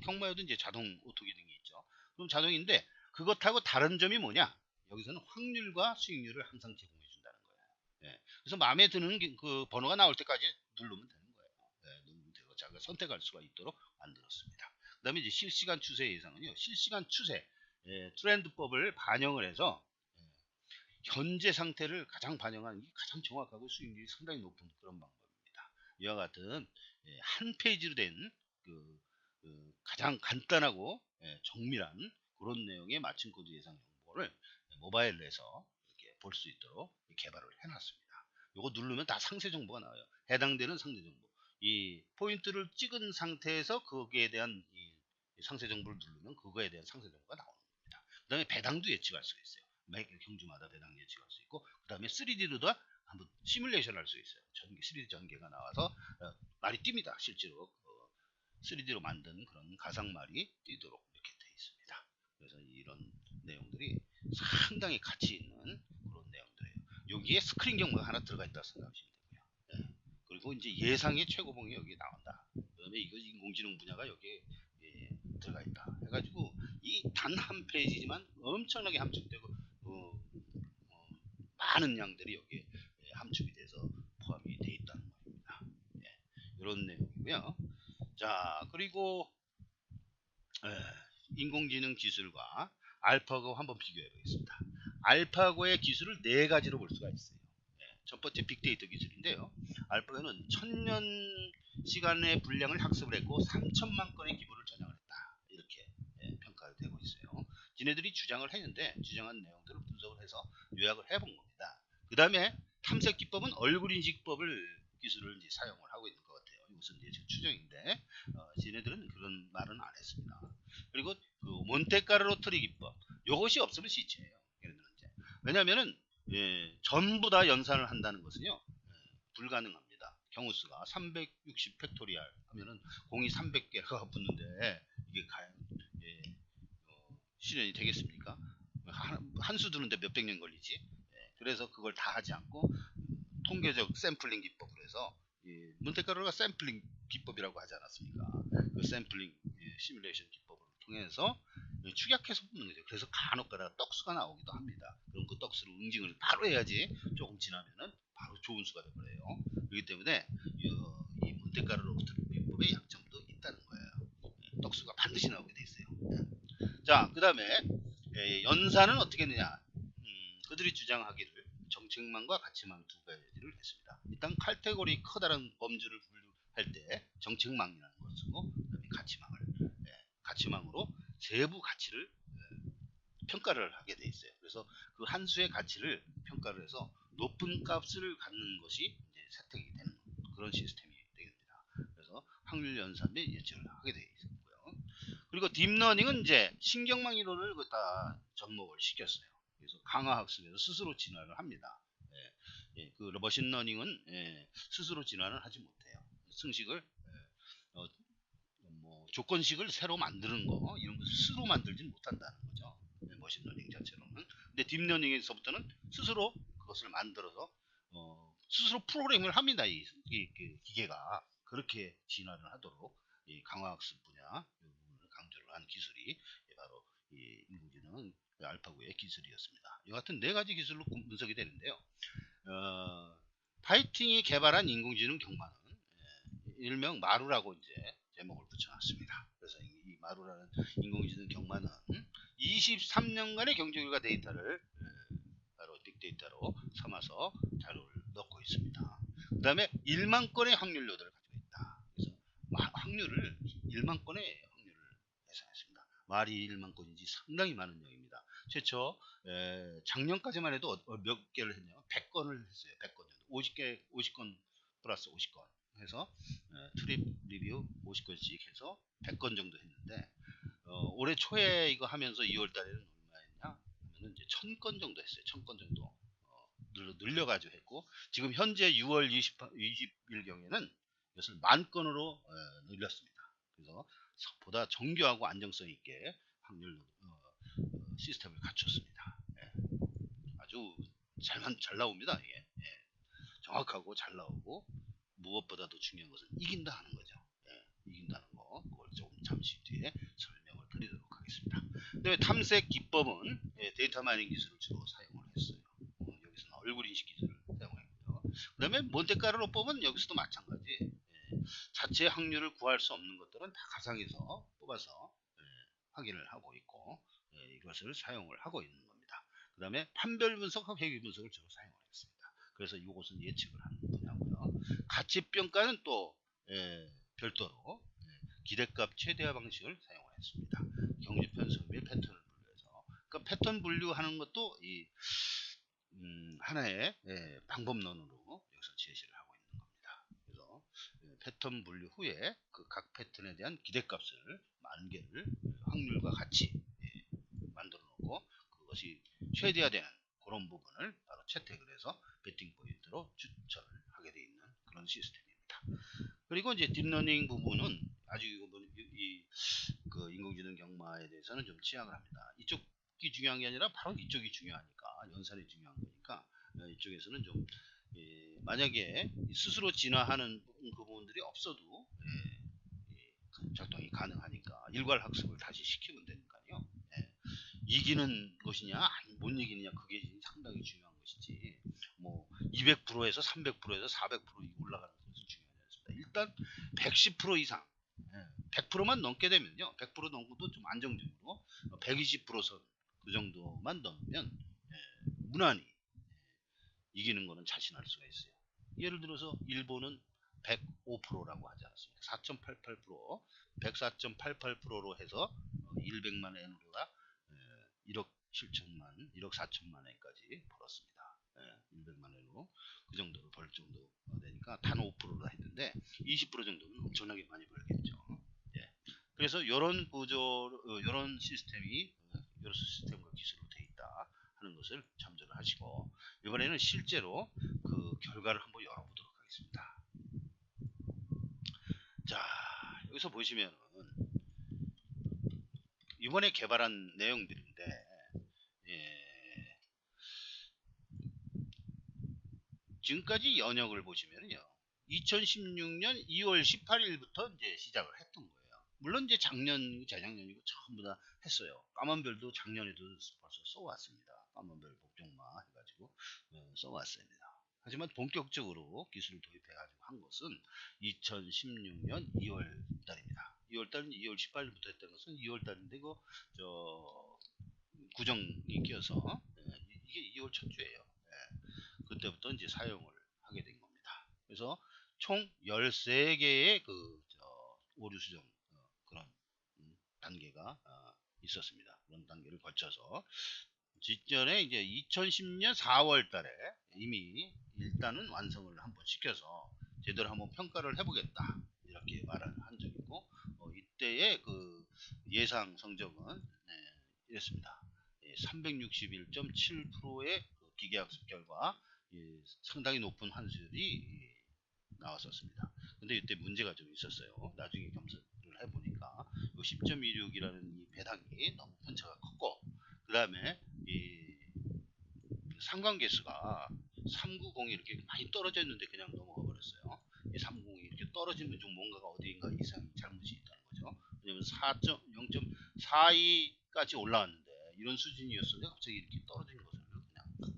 경마에도 이제 자동 오토 기능이 있죠. 그럼 자동인데 그것하고 다른 점이 뭐냐? 여기서는 확률과 수익률을 항상 제공해 준다는 거예요. 그래서 마음에 드는 그 번호가 나올 때까지 누르면 되는 거예요. 누르면 되고 자기가 선택할 수가 있도록 만들었습니다. 그 다음에 이제 실시간 추세 예상은요. 실시간 추세 트렌드법을 반영을 해서 현재 상태를 가장 반영하는 게 가장 정확하고 수익률이 상당히 높은 그런 방법입니다. 이와 같은 한 페이지로 된 가장 간단하고 정밀한 그런 내용의 맞춤 코드 예상 정보를 모바일에서 이렇게 볼 수 있도록 개발을 해놨습니다. 이거 누르면 다 상세 정보가 나와요. 해당되는 상세 정보. 이 포인트를 찍은 상태에서 거기에 대한 이 상세 정보를 누르면 그거에 대한 상세 정보가 나오는 겁니다. 그 다음에 배당도 예측할 수가 있어요. 매 경주마다 배당 예측할 수 있고 그 다음에 3D로도 한번 시뮬레이션 할 수 있어요. 3D 전개가 나와서 말이 뜁니다. 실제로 3D로 만든 그런 가상말이 뛰도록 이렇게 되어 있습니다. 그래서 이런 내용들이 상당히 가치 있는 그런 내용들이에요. 여기에 스크린 경우가 하나 들어가 있다고 생각하시면 되고요. 그리고 이제 예상의 최고봉이 여기 나온다. 그 다음에 이거 인공지능 분야가 여기에 들어가 있다. 해가지고 이 단 한 페이지지만 엄청나게 함축되고 많은 양들이 여기에 함축이 돼서 포함이 되어 있다는 말입니다. 이런 내용이고요. 자, 그리고 인공지능 기술과 알파고 한번 비교해 보겠습니다. 알파고의 기술을 4가지로 볼 수가 있어요. 첫 번째 빅데이터 기술인데요. 알파고는 1000년 시간의 분량을 학습을 했고 3천만 건의 기부를 전향을 했다. 이렇게 평가되고 있어요. 지네들이 주장을 했는데 주장한 내용들을 분석을 해서 요약을 해본 겁니다. 그 다음에 탐색 기법은 얼굴 인식법을 기술을 이제 사용을 하고 있는 것 같아요. 이것은 이제 제 추정인데 지네들은 그런 말은 안 했습니다. 그리고 그 몬테카를로 트리 기법, 이것이 없으면 시체예요. 왜냐하면은 전부 다 연산을 한다는 것은요 불가능합니다. 경우수가 360 팩토리알 하면은 공이 300개가 붙는데 이게 과연 실현이 되겠습니까? 한 수 두는데 몇백 년 걸리지. 그래서 그걸 다 하지 않고 통계적 샘플링 기법을 해서 몬테카를로가 샘플링 기법이라고 하지 않았습니까? 그 샘플링 시뮬레이션 기법을 통해서 축약해서 뽑는 거죠. 그래서 간혹가다가 떡수가 나오기도 합니다. 그럼 그 떡수를 응징을 바로 해야지 조금 지나면은 바로 좋은 수가 되버려요. 그렇기 때문에 이 몬테카를로 기법의 약점도 있다는 거예요. 떡수가 반드시 나오게 돼 있어요. 자, 그 다음에 연산은 어떻게 했느냐? 그들이 주장하기를 정책망과 가치망 두 가지를 했습니다. 일단 카테고리 커다란 범주를 분류할 때 정책망이라는 것을 쓰고 그다음에 가치망을 가치망으로 세부 가치를 평가를 하게 돼 있어요. 그래서 그 한 수의 가치를 평가를 해서 높은 값을 갖는 것이 이제 세택이 되는 그런 시스템이 되겠습니다. 그래서 확률 연산 및 예측을 하게 되어 있고요. 그리고 딥러닝은 이제 신경망 이론을 다 접목을 시켰어요. 그래서 강화학습에서 스스로 진화를 합니다. 그 머신러닝은 스스로 진화를 하지 못해요. 승식을 뭐 조건식을 새로 만드는 거 이런 걸 스스로 만들지 못한다는 거죠. 머신러닝 자체로는. 근데 딥러닝에서부터는 스스로 그것을 만들어서 스스로 프로그램을 합니다. 이 기계가 그렇게 진화를 하도록 이 강화학습 분야 부분을 강조를 한 기술이 바로 이 인공지능 알파고의 기술이었습니다. 이 같은 네 가지 기술로 분석이 되는데요. 파이팅이 개발한 인공지능 경마는 일명 마루라고 이제 제목을 붙여놨습니다. 그래서 이 마루라는 인공지능 경마는 23년간의 경제결과 데이터를 바로 빅데이터로 삼아서 자료를 넣고 있습니다. 그 다음에 1만 건의 확률료들을 가지고 있다. 그래서 확률을 1만 건의 확률을 계산했습니다. 말이 1만 건인지 상당히 많은 양입니다. 최초 작년까지만 해도 몇 개를 했냐면 100건을 했어요. 100건 정도. 50건 플러스 50건 해서 트립 리뷰 50건씩 해서 100건 정도 했는데 올해 초에 이거 하면서 2월 달에는 얼마였냐 하면은 이제 1000건 정도 했어요. 1000건 정도 늘려가지고 했고 지금 현재 6월 20일경에는 이것을 10,000건으로 늘렸습니다. 그래서 보다 정교하고 안정성 있게 확률 시스템을 갖췄습니다. 아주 잘 나옵니다. 이게. 정확하고 잘 나오고 무엇보다도 중요한 것은 이긴다 하는 거죠. 이긴다는 거 그걸 조금 잠시 뒤에 설명을 드리도록 하겠습니다. 그다음에 탐색 기법은 데이터 마이닝 기술을 주로 사용을 했어요. 여기서는 얼굴 인식 기술을 사용했고요. 그 다음에 몬테카를로법은 여기서도 마찬가지 자체 확률을 구할 수 없는 것들은 다 가상에서 뽑아서 확인을 하고 있고 이것을 사용을 하고 있는 겁니다. 그 다음에 판별 분석과 회귀 분석을 주로 사용을 했습니다. 그래서 이것은 예측을 하는 분야고요. 가치평가는 또 별도로 기대값 최대화 방식을 사용을 했습니다. 경주 편성 및 패턴을 분류해서 그 패턴 분류하는 것도 이 하나의 방법론으로 여기서 제시를 하고 있는 겁니다. 그래서 패턴 분류 후에 그 각 패턴에 대한 기대값을 10,000개를 확률과 같이 만들어 놓고 그것이 최대화되는 그런 부분을 바로 채택을 해서 배팅 포인트로 추천을 하게 되어 있는 그런 시스템입니다. 그리고 이제 딥러닝 부분은 아주 그 인공지능 경마에 대해서는 좀 취약을 합니다. 이쪽이 중요한 게 아니라 바로 이쪽이 중요하니까 연산이 중요한 거니까 이쪽에서는 좀 만약에 스스로 진화하는 그 부분들이 없어도 작동이 가능하니까 일괄 학습을 다시 시키면 되니까요. 이기는 것이냐 못 이기느냐 그게 상당히 중요한 것이지 뭐 200%에서 300%에서 400% 올라가는 것은 중요하지 않습니다. 일단 110% 이상 100%만 넘게 되면요 100% 넘고도 좀 안정적으로 120%선 그 정도만 넘으면 무난히 이기는 거는 자신할 수가 있어요. 예를 들어서 일본은 105%라고 하지 않았습니까? 4.88% 104.88%로 해서 100만 엔으로가 1억 7천만, 1억 4천만 원까지 벌었습니다. 100만 원으로 그 정도로 벌 정도 되니까 단 5%라 했는데 20% 정도는 엄청나게 많이 벌겠죠. 예. 그래서 이런 구조, 이런 시스템이 이런 시스템과 기술로 되어 있다 하는 것을 참조를 하시고 이번에는 실제로 그 결과를 한번 열어보도록 하겠습니다. 자, 여기서 보시면은 이번에 개발한 내용들인데 예, 지금까지 연역을 보시면요. 2016년 2월 18일부터 이제 시작을 했던 거예요. 물론 이제 작년, 재작년이고 전부 다 했어요. 까만별도 작년에도 벌써 써왔습니다. 까만별 복종마 해가지고 써왔습니다. 하지만 본격적으로 기술을 도입해가지고 한 것은 2016년 2월 달입니다. 2월 달은 2월 18일부터 했던 것은 2월 달인데 저 구정이 껴서 이게 2월 첫 주예요. 그때부터 이제 사용을 하게 된 겁니다. 그래서 총 13개의 오류 수정 그런 단계가 있었습니다. 그런 단계를 거쳐서 직전에 이제 2010년 4월 달에 이미 일단은 완성을 한번 시켜서 제대로 한번 평가를 해보겠다 이렇게 말을 한 적이 있고 이때의 그 예상 성적은 이랬습니다. 361.7%의 그 기계학습 결과 상당히 높은 환수율이 나왔었습니다. 근데 이때 문제가 좀 있었어요. 나중에 검색을 해보니까 10.26이라는 이 배당이 너무 편차가 컸고 그 다음에 이 상관계수가 390이 이렇게 많이 떨어져 있는데 그냥 넘어가 버렸어요. 이 390이 이렇게 떨어지면 좀 뭔가가 어디인가 이상이 잘못이 있다는 거죠. 왜냐면 0.42까지 올라왔는데 이런 수준이었는데 갑자기 이렇게 떨어진 것을 그냥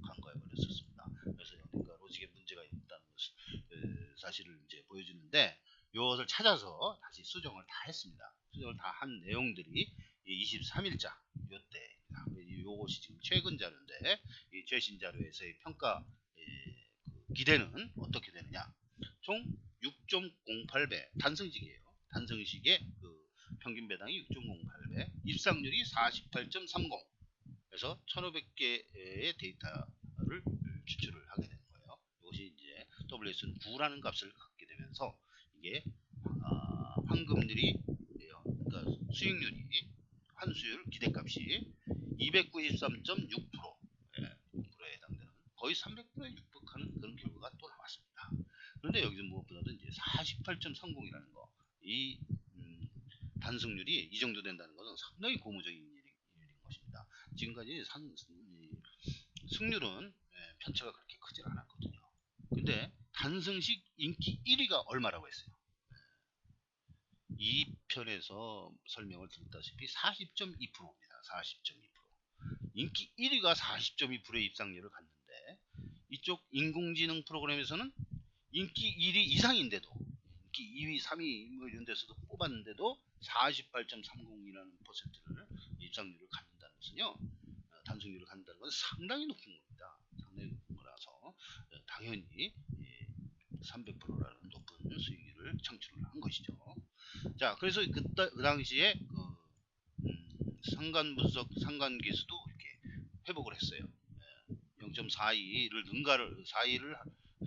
간과해 버렸었습니다. 그래서 어딘가 로직에 문제가 있다는 것을 사실을 이제 보여주는데 이것을 찾아서 다시 수정을 다 했습니다. 수정을 다 한 내용들이 23일자 요때 요것이 지금 최근 자료인데 이 최신 자료에서의 평가 그 기대는 어떻게 되느냐 총 6.08배 단승식이에요. 단승식의 그 평균 배당이 6.08배 입상률이 48.30 그래서 1500개의 데이터를 추출을 하게 되는 거예요. 이것이 이제 WS는 9라는 값을 갖게 되면서 이게 환급률이 그러니까 수익률이 환수율 기대값이 293.6%에 해당되는 거의 300%에 육박하는 그런 결과가 또 나왔습니다. 그런데 여기서 무엇보다도 이제 48.30이라는 거, 이 단승률이 이 정도 된다는 것은 상당히 고무적인 일인 것입니다. 지금까지 승률은 편차가 그렇게 크지 않았거든요. 근데 단승식 인기 1위가 얼마라고 했어요? 2편에서 설명을 드렸다시피 40.2%입니다. 40.2%. 인기 1위가 40.2%의 입상률을 갖는데 이쪽 인공지능 프로그램에서는 인기 1위 이상인데도 인기 2위, 3위 뭐 이런 데서도 뽑았는데도 48.30이라는 퍼센트를 입상률을 갖는다는 것은요. 단승률을 갖는다는 것은 상당히 높은 겁니다. 상당히 높은 거라서 당연히 300%라는 높은 수익률을 창출을 한 것이죠. 자, 그래서 그 당시에 상관 분석, 상관 계수도 이렇게 회복을 했어요. 0.42를 능가를 4위를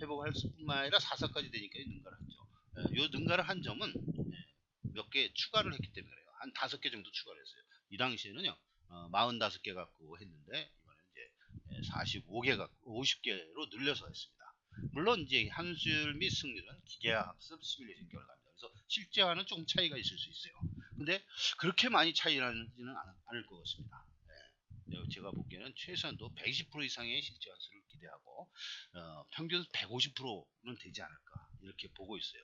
회복할 뿐만 아니라 4사까지 되니까 능가를 했죠. 이 능가를 한 점은 몇 개 추가를 했기 때문에 그래요. 한 5개 정도 추가를 했어요. 이 당시에는요. 45개 갖고 했는데 이번에는 이제 45개 갖고 50개로 늘려서 했습니다. 물론 이제 환수율 및 승률은 기계학습 시뮬레이션 결과입니다. 그래서 실제와는 조금 차이가 있을 수 있어요. 근데 그렇게 많이 차이 나지는 않을 것 같습니다. 제가 보기에는 최소한도 120% 이상의 실제 환수를 기대하고 평균 150%는 되지 않을까 이렇게 보고 있어요.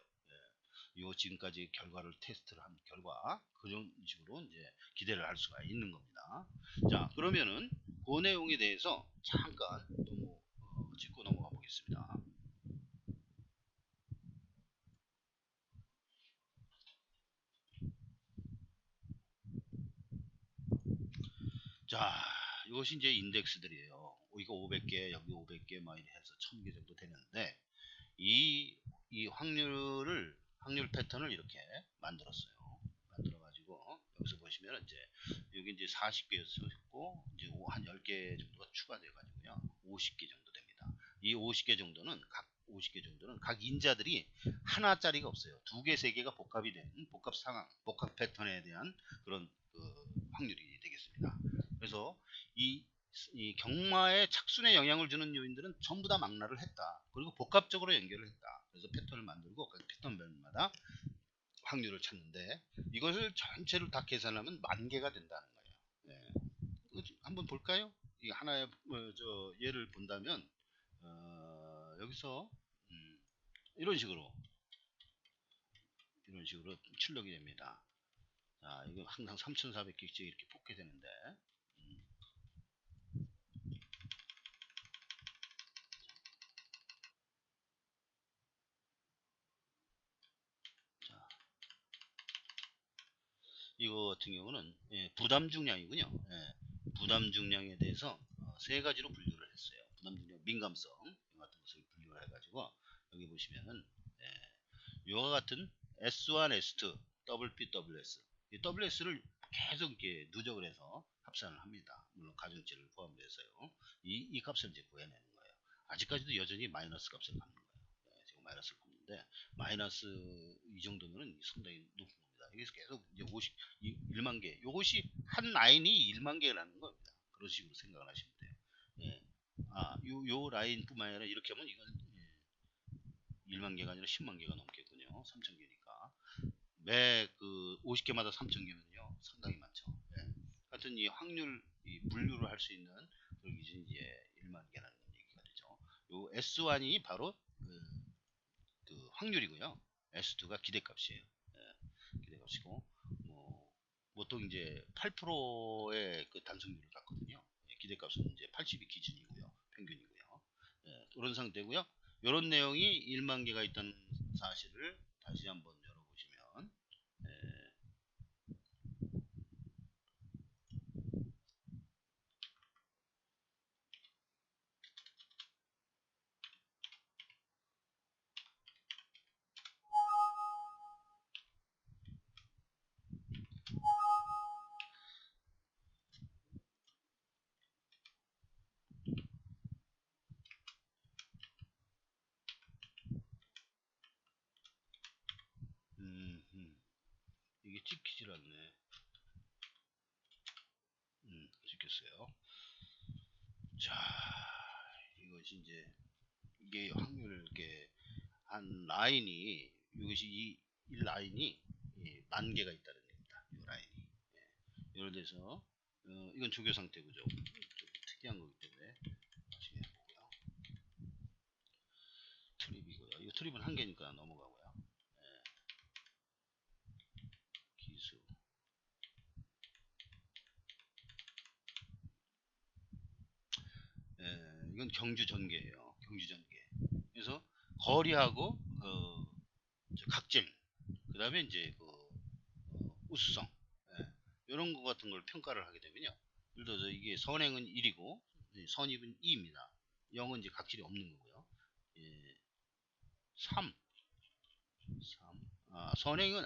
요 지금까지 결과를 테스트를 한 결과 그런 식으로 이제 기대를 할 수가 있는 겁니다. 자, 그러면은 그 내용에 대해서 잠깐 짚고 넘어가 보겠습니다. 자, 이것이 이제 인덱스들이에요. 이거 500개, 여기 500개, 막 이렇게 해서 1000개 정도 되는데, 이 확률 패턴을 이렇게 만들었어요. 만들어가지고, 여기서 보시면 이제 여기 이제 40개였었고 이제 한 10개 정도가 추가돼 가지고요. 50개 정도 됩니다. 이 50개 정도는 각 인자들이 하나짜리가 없어요. 2개, 3개가 복합이 된 복합 상황, 복합 패턴에 대한 그런 확률이 되겠습니다. 그래서 이 경마에 착순에 영향을 주는 요인들은 전부 다 망라를 했다. 그리고 복합적으로 연결을 했다. 그래서 패턴을 만들고 그 패턴별마다 확률을 찾는데 이것을 전체를 다 계산하면 10,000개가 된다는 거예요. 네. 한번 볼까요? 이 하나의 예를 본다면 여기서 이런 식으로 출력이 됩니다. 자, 이거 항상 3,400개씩 이렇게 뽑게 되는데 자, 이거 같은 경우는 부담 중량이군요. 부담 중량에 대해서 세 가지로 분류를 했어요. 부담 중량, 민감성 같은 것을 분류를 해가지고 여기 보시면은 이와 같은 S1, S2, WP, WS 이 WS를 계속 이렇게 누적을 해서 합산을 합니다. 물론 가중치를 포함해서요. 이 값을 이제 구해내는 거예요. 아직까지도 여전히 마이너스 값을 갖는 거예요. 지금 마이너스를 갖는데 마이너스 이 정도면은 상당히 높은 겁니다. 여기서 계속 이제 1만 개. 이것이 한 라인이 1만 개라는 겁니다. 그런 식으로 생각을 하시면 돼요. 예. 요 라인뿐만 아니라 이렇게 하면 이건 1만 개가 아니라 10만 개가 넘겠군요. 3천 개니까. 매 그 50개마다 3천 개면요. 상당히 많죠. 예. 하여튼 이 확률, 이 분류를 할 수 있는 그런 기준이 이제 1만 개라는 얘기가 되죠. 요 S1이 바로 그 확률이고요. S2가 기대값이에요. 예. 기대값이고, 보통 이제 8%의 그 단속률을 갖거든요. 예, 기대값은 이제 80이 기준이고요. 평균이고요. 예, 그런 상태고요. 이런 내용이 1만 개가 있다는 사실을 다시 한번 열어보시면, 예, 이게 찍히질 않네. 찍혔어요. 자, 이것이 이제 이게 확률 이렇게 한 라인이 이것이 이 라인이 10,000개가 있다는 겁니다. 이 라인이. 예를 들어서 이건 조교 상태 구조. 좀 특이한 거기 때문에 나중에 해보고요. 트립이고요. 이 트립은 한 개니까 넘어가고요. 기수. 이건 경주 전개예요. 경주 전개. 그래서 거리하고 각질, 그 다음에 이제 우수성, 이런 거 같은 걸 평가를 하게 되면요. 예를 들어서 이게 선행은 1이고 선입은 2입니다. 0은 이제 각질이 없는 거고요. 3, 선행은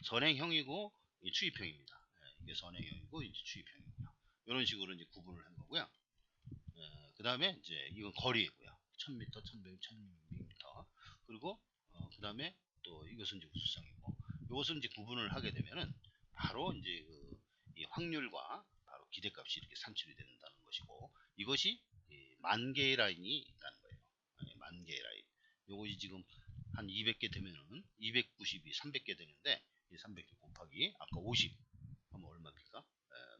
선행형이고 추입형입니다. 이게 선행형이고 이제 추입형이고요. 이런 식으로 이제 구분을 한 거고요. 그 다음에 이제 이건 거리고요. 1000m, 1100, 1600m. 그리고 그 다음에 또 이것은 이제 우수성이고, 이것은 이제 구분을 하게 되면은 바로 이제 이 확률과 바로 기대값이 이렇게 산출이 된다는 것이고, 이것이 10,000개의 라인이 있다는 거예요. 10,000개의 라인. 요것이 지금 한 200개 되면은 292, 300개 되는데 이 300개 곱하기 아까 50 하면 얼마입니까?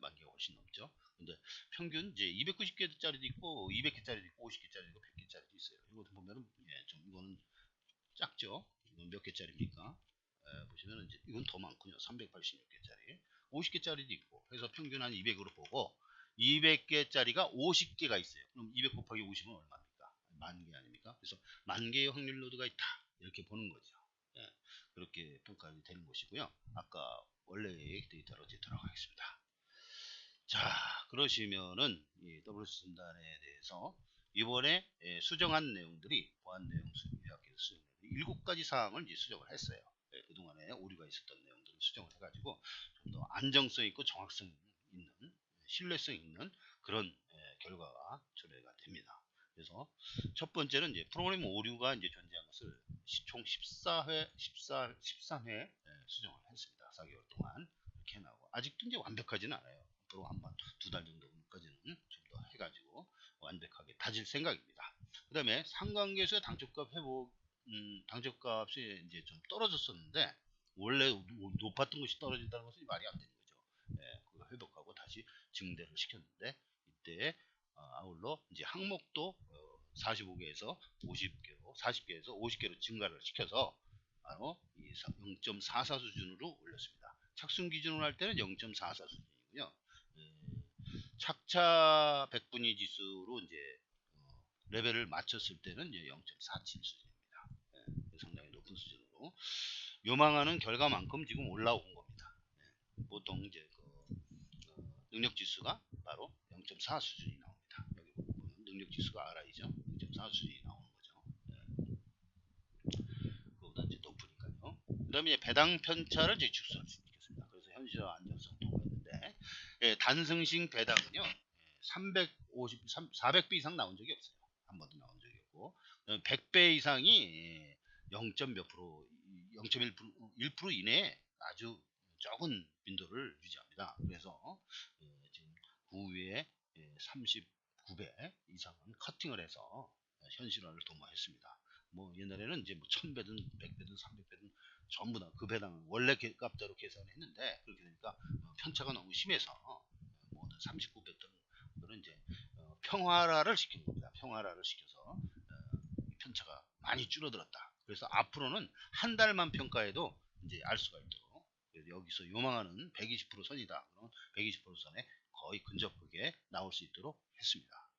10,000개가 훨씬 넘죠. 근데 평균 이제 290개짜리도 있고 200개짜리도 있고 50개짜리도 있고 100개짜리도 있어요. 이것도 보면은 좀 이거는 작죠. 이건 몇 개짜리입니까? 보시면은 이제 이건 더 많군요. 386개짜리. 50개짜리도 있고 해서 평균 한 200으로 보고 200개짜리가 50개가 있어요. 그럼 200 곱하기 50은 얼마입니까? 10,000개 아닙니까? 그래서 10,000개의 확률 노드가 있다. 이렇게 보는 거죠. 예, 그렇게 평가가 되는 것이고요. 아까 원래의 데이터로 이제 들어가겠습니다. 자, 그러시면은 이 WS 진단에 대해서 이번에 수정한 내용들이 보안 내용 요약해서 7가지 사항을 이제 수정을 했어요. 그동안에 오류가 있었던 내용들을 수정을 해가지고 좀 더 안정성 있고 정확성 있는, 신뢰성 있는 그런 결과가 초래가 됩니다. 그래서 첫 번째는 이제 프로그램 오류가 이제 존재한 것을 총 14회, 13회 수정을 했습니다. 4개월 동안 이렇게 해나가고 아직도 이제 완벽하지는 않아요. 앞으로 한번 2달 정도까지는 좀 더 해가지고 완벽하게 다질 생각입니다. 그 다음에 상관계수의 당초값 회복, 당초값이 이제 좀 떨어졌었는데 원래 높았던 것이 떨어진다는 것은 말이 안 되는 거죠. 그거 회복하고 다시 증대를 시켰는데 이때 아울러 이제 항목도 45개에서 50개로, 40개에서 50개로 증가를 시켜서 바로 이 0.44 수준으로 올렸습니다. 착순 기준으로 할 때는 0.44 수준이고요. 착차 백분위 지수로 이제 레벨을 맞췄을 때는 이제 0.47 수준입니다. 상당히 높은 수준으로 요망하는 결과만큼 지금 올라온 겁니다. 보통 이제 능력 지수가 바로 0.4 수준이 나옵니다. 여기 보면 능력 지수가 RI죠. 0.4 수준이 나오는 거죠. 그보다 이제 높으니까요. 그 다음에 배당 편차를 이제 축소할 수 있겠습니다. 그래서 현실화 안정성 통과했는데 단승식 배당은요 400배 이상 나온 적이 없어요. 한 번도 나온 적이 없고 100배 이상이 0. 몇 프로 0.1% 이내에 아주 적은 빈도를 유지합니다. 그래서 지금 9위에 39배 이상은 커팅을 해서 현실화를 도모했습니다. 뭐 옛날에는 이제 뭐 1000배든 100배든 300배든 전부 다 그 배당은 원래 값대로 계산했는데 그렇게 되니까 편차가 너무 심해서 뭐 39배들은 이제 평화화를 시킨 겁니다. 평화화를 시켜서 편차가 많이 줄어들었다. 그래서 앞으로는 한 달만 평가해도 이제 알 수가 있도록 여기서 요망하는 120% 선이다. 그러면 120% 선에 거의 근접하게 나올 수 있도록 했습니다.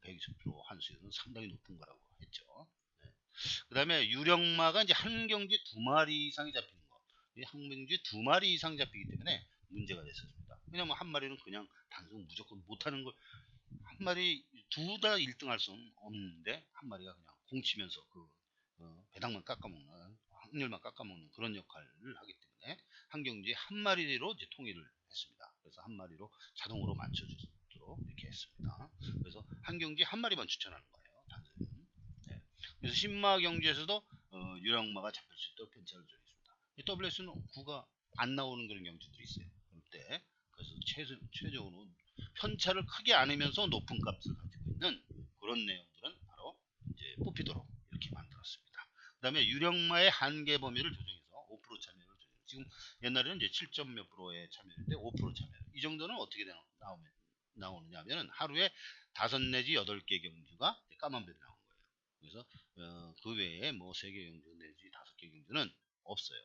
120% 한수율은 상당히 높은 거라고 했죠. 그 다음에 유령마가 이제 한 경기에 2마리 이상이 잡히는 거. 한 경기에 2마리 이상 잡히기 때문에 문제가 됐었습니다. 왜냐면 한 마리는 그냥 단순 무조건 못하는 걸 한 마리 둘 다 1등 할 수는 없는데 한 마리가 그냥 공치면서 배당만 깎아먹는 확률만 깎아먹는 그런 역할을 하기 때문에 한 경기에 한 마리로 이제 통일을 했습니다. 그래서 한 마리로 자동으로 맞춰주도록 이렇게 했습니다. 그래서 한 경기에 한 마리만 추천하는 거예요. 단순히. 네. 그래서 신마 경주에서도 유령마가 잡힐 수 있도록 편차를 조정했습니다. WS는 9가 안 나오는 그런 경주들이 있어요. 그럴 때 그래서 최종으로 편차를 크게 안으면서 높은 값을 가지고 있는 그런 내용들은 바로 이제 뽑히도록 이렇게 만들었습니다. 그 다음에 유령마의 한계 범위를 조정해서 5% 참여를 조정. 지금 옛날에는 이제 7점 몇 프로의 참여인데 5% 참여. 이 정도는 어떻게 나오느냐 하면 하루에 5 내지 8개 경주가 까만별이 나온 거예요. 그래서 그 외에 뭐 3개 경주 내지 5개 경주는 없어요.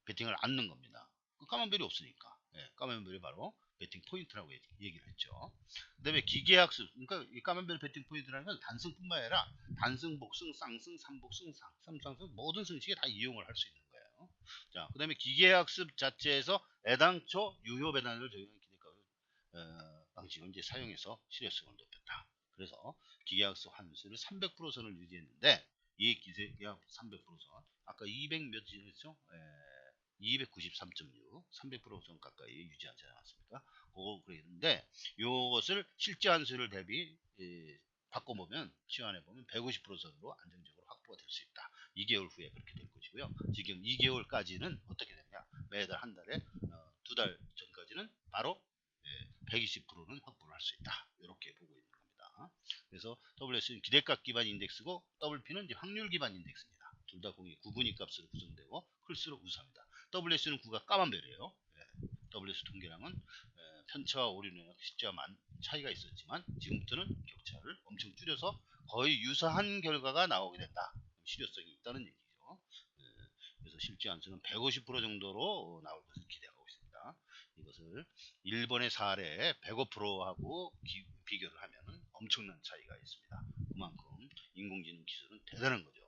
배팅을 안 넣은 겁니다. 까만별이 없으니까. 까만별이 바로 배팅 포인트라고 얘기를 했죠. 그 다음에 기계학습, 그러니까 이 까만별 배팅 포인트라는 건 단승뿐만 아니라 단승, 복승, 쌍승, 삼복승, 삼쌍승 모든 승식에 다 이용을 할 수 있는 거예요. 자, 그 다음에 기계학습 자체에서 애당초 유효 배당을 적용한 기대값 방식을 이제 사용해서 실효성을 높였다. 그래서 기계학습 환수를 300% 선을 유지했는데 이 기계학습 300% 선 아까 200 몇이었죠? 293.6, 300%선 가까이 유지하지 않았습니까? 그거 그랬는데 이것을 실제 환수를 대비 바꿔보면 시환해보면 150%선으로 안정적으로 확보가 될 수 있다. 2개월 후에 그렇게 될 것이고요. 지금 2개월까지는 어떻게 되냐? 매달 한 달에 2달 전까지는 바로 120%는 확보를 할 수 있다. 이렇게 보고 있는 겁니다. 그래서 WS는 기대값 기반 인덱스고 WP는 이제 확률 기반 인덱스입니다. 둘 다 공이 구분위 값으로 구성되고 클수록 우수합니다. WS는 9가 까만별이에요. WS 통계량은 편차와 오류는 숫자와 차이가 있었지만 지금부터는 격차를 엄청 줄여서 거의 유사한 결과가 나오게 된다. 실효성이 있다는 얘기죠. 그래서 실제 함수는 150% 정도로 나올 것을 기대하고 있습니다. 이것을 일본의 사례 105%하고 비교를 하면 엄청난 차이가 있습니다. 그만큼 인공지능 기술은 대단한 거죠.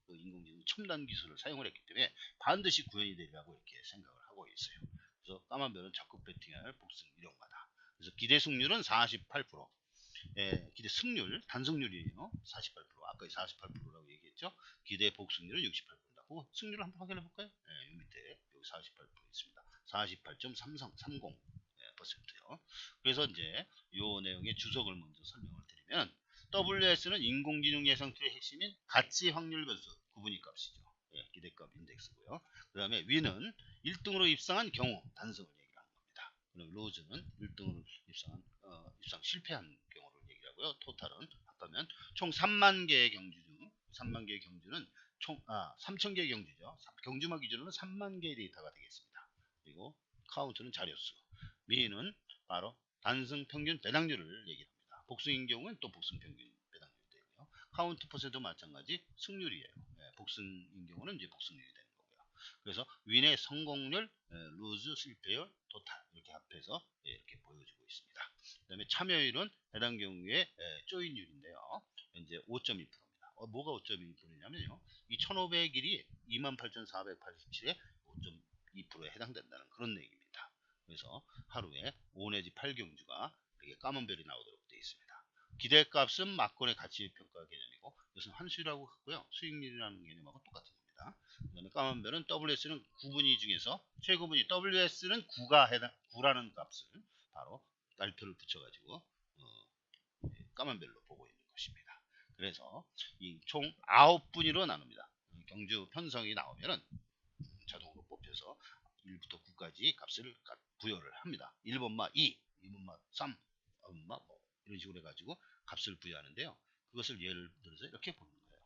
그 인공지능 첨단 기술을 사용을 했기 때문에 반드시 구현이 되리라고 이렇게 생각을 하고 있어요. 그래서 까만별은 적극 배팅할 복승 이용가다. 그래서 기대 승률은 48%. 기대 승률, 단승률이에요. 48%. 아까 48%라고 얘기했죠. 기대 복승률은 68%입니다. 갖고 승률을 한번 확인해 볼까요? 요 밑에 여기 48% 있습니다. 48.30%요. 그래서 이제 요 내용의 주석을 먼저 설명을 드리면, WS는 인공지능 예상툴의 핵심인 가치 확률 변수 구분위 값이죠. 기대값 인덱스고요. 그 다음에 위는 1등으로 입상한 경우 단성을 얘기를 하는 겁니다. 그럼 로즈는 1등으로 입상 실패한 경우를 얘기를 하고요. 토탈은 합하면 총 3만 개의 경주 중 3만 개의 경주는 총 3천 개의 경주죠. 경주만 기준으로 3만 개의 데이터가 되겠습니다. 그리고 카운트는 자료수, 미는 바로 단승 평균 배당률을 얘기합니다. 복승인 경우는 또 복승 평균 배당률이 되고요. 카운트 퍼센트 마찬가지 승률이에요. 복승인 경우는 이제 복승률이 되는 거고요. 그래서 윈의 성공률, 루즈 실패율, 토탈 이렇게 합해서 이렇게 보여주고 있습니다. 그 다음에 참여율은 해당 경우에 조인율인데요. 현재 5.2%입니다. 뭐가 5.2%냐면요. 이 1500일이 28,487에 5.2%에 해당된다는 그런 얘기입니다. 그래서 하루에 5 내지 8경주가 이렇게 까만 별이 나오도록 되어 있습니다. 기대값은 막권의 가치평가 개념이고, 이것은 환수라고 하고요. 수익률이라는 개념하고 똑같은 겁니다. 그 다음에 까만 별은 WS는 구분위 중에서 최고분위 WS는 9라는 값을 바로 날표를 붙여가지고 까만 별로 보고 있는 것입니다. 그래서 이 총 9분위로 나눕니다. 경주 편성이 나오면은 자동으로 뽑혀서 1부터 9까지 값을 부여를 합니다. 1번마 2, 2번마 3, 4번마 뭐 이런 식으로 해가지고 값을 부여하는데요. 그것을 예를 들어서 이렇게 보는 거예요.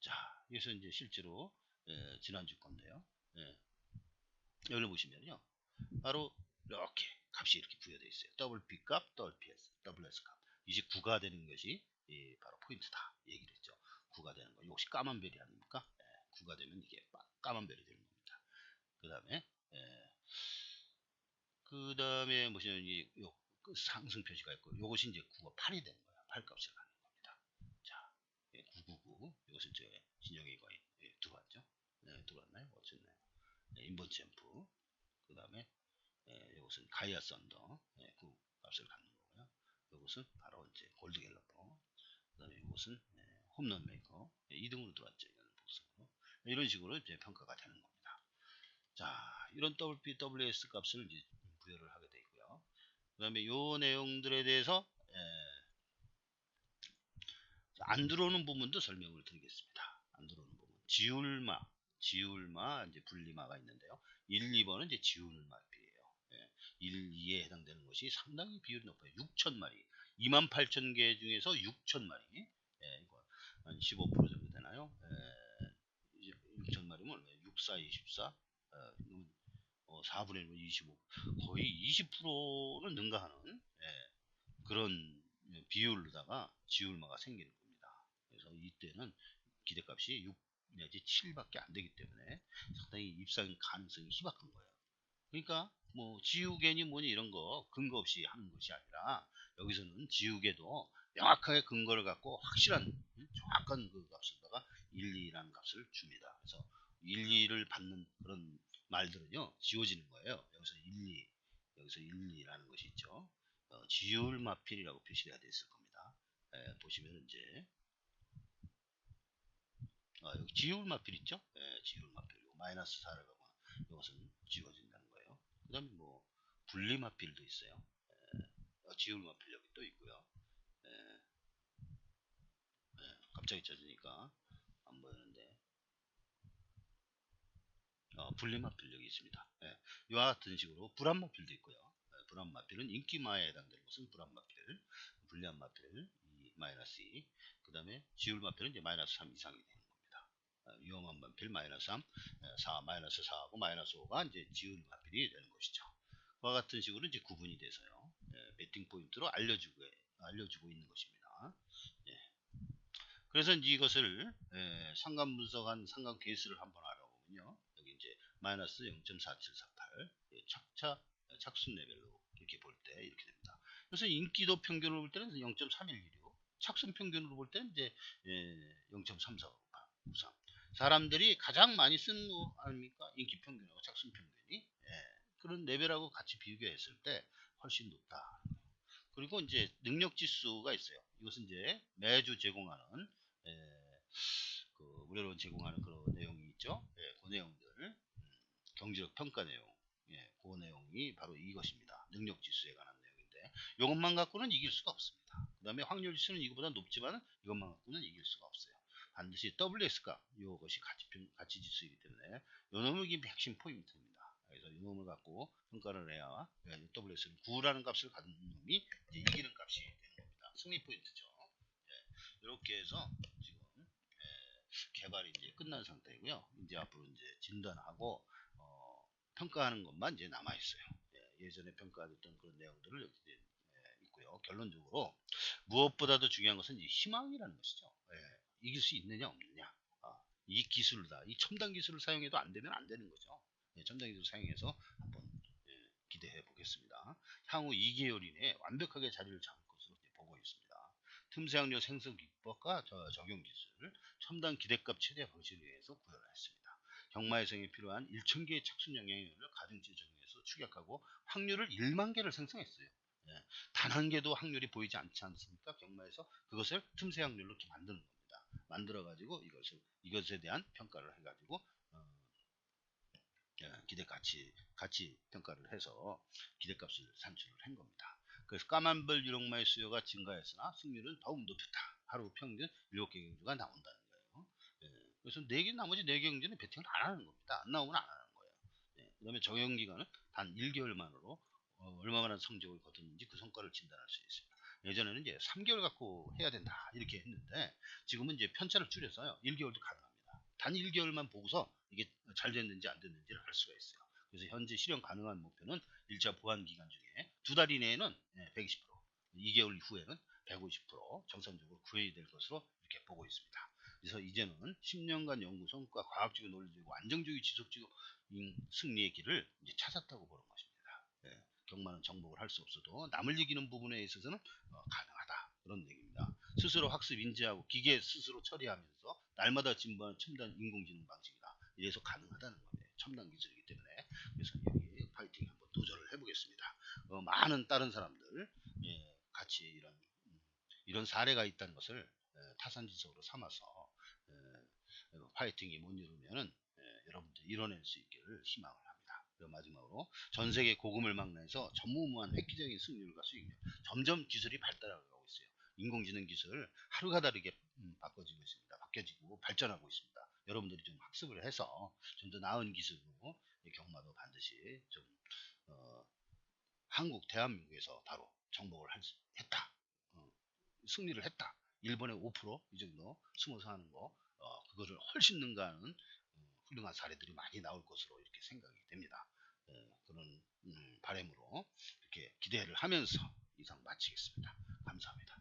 자, 여기서 이제 실제로 지난주 건데요. 여기를 보시면요. 바로 이렇게 값이 이렇게 부여되어 있어요. WP 값, WS 값. 이제 9가 되는 것이 바로 포인트다 얘기를 했죠. 9가 되는 거. 이것이 까만 별이 아닙니까? 9가 되면 이게 까만 별이 되는 겁니다. 그 다음에 보시면 그 상승 표시가 있고, 이것이 이제 9가 8이 되는 거예요. 8 값을 갖는 겁니다. 자, 999. 이것은 제 진영의 거인 들어왔죠? 들어왔나요? 어쨌나요? 인본 챔프. 그 다음에 이것은 가이아 썬더 9 값을 갖는 거고요. 이것은 바로 이제 골드 갤러퍼. 그 다음에 이것은 홈런 메이커 2등으로 들어왔죠. 이런 복수로. 이런 식으로 이제 평가가 되는 겁니다. 자, 이런 WP, WS 값을 이제 부여를 하게 되어 있고요. 그 다음에 이 내용들에 대해서 안 들어오는 부분도 설명을 드리겠습니다. 안 들어오는 부분. 지울마, 이제 분리마가 있는데요. 1, 2번은 이제 지울마필이에요. 1, 2에 해당되는 것이 상당히 비율이 높아요. 6,000마리. 28,000개 중에서 6,000마리. 이거 한 15% 정도 되나요? 6,000마리면 6, 4, 24. 4분의 1, 25. 거의 20%는 능가하는 그런 비율로다가 지울마가 생기는 겁니다. 그래서 이때는 기대값이 6 내지 7밖에 안 되기 때문에 상당히 입상 가능성이 희박한 거예요. 그러니까 뭐 지우개니 뭐니 이런 거 근거 없이 하는 것이 아니라, 여기서는 지우개도 명확하게 근거를 갖고 확실한 정확한 그 값에다가 1, 2라는 값을 줍니다. 그래서 1, 2를 받는 그런 말들은요 지워지는 거예요. 여기서 1, 2, 여기서 1, 2라는 것이 있죠. 지울마필이라고 표시가 되어 있을 겁니다. 보시면 이제 여기 지울마필 있죠? 지울마필 마이너스 4를 가고 이것은 지워진다는 거예요. 그 다음에 뭐 분리마필도 있어요. 지울마필 여기 또 있고요. 갑자기 찾으니까 안 보이는데 분리마필 여기 있습니다. 이와 같은 식으로 불합마필도 있고요. 불합마필은 인기마에 해당되는 것은 불합마필, 불리한마필 마이너스 2, 그 다음에 지울마필은 이제 마이너스 3 이상이 되는 겁니다. 위험한 마필 마이너스 3, 4 마이너스 4하고 마이너스 5가 이제 지울마필이 되는 것이죠. 그와 같은 식으로 이제 구분이 돼서요. 배팅 포인트로 알려주고 있는 것입니다. 그래서 이제 이것을 상관 분석한 상관 개수를 한번 알아보면요. 여기 이제 마이너스 0.4748 착순 레벨로 이렇게 볼 때 이렇게 됩니다. 그래서 인기도 평균으로 볼 때는 0.316, 착순 평균으로 볼 때는 이제 0.3493. 사람들이 가장 많이 쓰는 거 아닙니까? 인기 평균하고 착순 평균이 그런 레벨하고 같이 비교했을 때 훨씬 높다. 그리고 이제 능력 지수가 있어요. 이것은 이제 매주 제공하는 그 무료로 제공하는 그런 내용이 있죠. 예, 그 내용들, 경제력 평가 내용, 예, 그 내용이 바로 이것입니다. 능력 지수에 관한 내용인데, 이것만 갖고는 이길 수가 없습니다. 그 다음에 확률 지수는 이거보다 높지만 이것만 갖고는 이길 수가 없어요. 반드시 WS가 이것이 가치 지수이기 때문에 요 놈이 핵심 포인트입니다. 그래서 이 놈을 갖고 평가를 해야 WS는 9라는 값을 가진 놈이 이제 이기는 값이 되는 겁니다. 승리 포인트죠. 예, 이렇게 해서 지금 개발이 이제 끝난 상태이고요. 이제 앞으로 이제 진단하고 평가하는 것만 이제 남아 있어요. 예, 전에 평가했던 그런 내용들을 여기 있고요. 결론적으로 무엇보다도 중요한 것은 이 희망이라는 것이죠. 예, 이길 수 있느냐 없느냐. 이 기술다, 이 첨단 기술을 사용해도 안 되면 안 되는 거죠. 예, 첨단 기술을 사용해서 한번 기대해 보겠습니다. 향후 2개월 이내에 완벽하게 자리를 잡을 것으로 보고 있습니다. 틈새 확률 생성 기법과 적용 기술, 첨단 기대값 최대 방식에 의해서 구현했습니다. 경마해성에 필요한 1000개의 착순 영향력을 가중치 적용해서 추격하고 확률을 1만 개를 생성했어요. 예, 단 한 개도 확률이 보이지 않지 않습니까? 경마에서 그것을 틈새 확률로 이렇게 만드는 겁니다. 만들어 가지고 이것에 대한 평가를 해 가지고 가치 평가를 해서 기대값을 산출을 한 겁니다. 그래서 까만별 유령마의 수요가 증가했으나 승률은 더욱 높였다. 하루 평균 7개 경주가 나온다는 거예요. 예, 그래서 나머지 4개 경주는 배팅을 안 하는 겁니다. 안 나오면 안 하는 거예요. 예, 그 다음에 적용기간은 단 1개월만으로 얼마나 성적을 거뒀는지 그 성과를 진단할 수 있습니다. 예전에는 이제 3개월 갖고 해야 된다 이렇게 했는데, 지금은 이제 편차를 줄여서요 1개월도 가능합니다. 단 1개월만 보고서 이게 잘 됐는지 안 됐는지를 알 수가 있어요. 그래서 현재 실현 가능한 목표는 1차 보완 기간 중에 2달 이내에는 120%, 2개월 후에는 150% 정상적으로 구현이 될 것으로 이렇게 보고 있습니다. 그래서 이제는 10년간 연구 성과, 과학적인 논리적이고 안정적이고 지속적인 승리의 길을 이제 찾았다고 보는 것입니다. 예, 경마는 정복을 할 수 없어도 남을 이기는 부분에 있어서는 가능하다, 그런 얘기입니다. 스스로 학습 인지하고 기계 스스로 처리하면서 날마다 진보하는 첨단 인공지능 방식이다. 이래서 가능하다는 거예요. 첨단 기술이기 때문에. 그래서 여기 파이팅 한번 도전을 해보겠습니다. 많은 다른 사람들 같이 이런 사례가 있다는 것을 타산지석으로 삼아서 파이팅이 못 이루면은 여러분들 이뤄낼 수 있기를 희망을 합니다. 그리고 마지막으로 전 세계 고금을 망라해서 전무후무한 획기적인 승률과 수익률, 점점 기술이 발달하고 있어요. 인공지능 기술 하루가 다르게 바꿔지고 있습니다. 바뀌어지고 발전하고 있습니다. 여러분들이 좀 학습을 해서 좀 더 나은 기술로 경마도 반드시 좀 대한민국에서 바로 정복을 했다. 승리를 했다. 일본의 5%이 정도 숨어서 하는 거, 그거를 훨씬 능가하는 훌륭한 사례들이 많이 나올 것으로 이렇게 생각이 됩니다. 그런 바람으로 이렇게 기대를 하면서 이상 마치겠습니다. 감사합니다.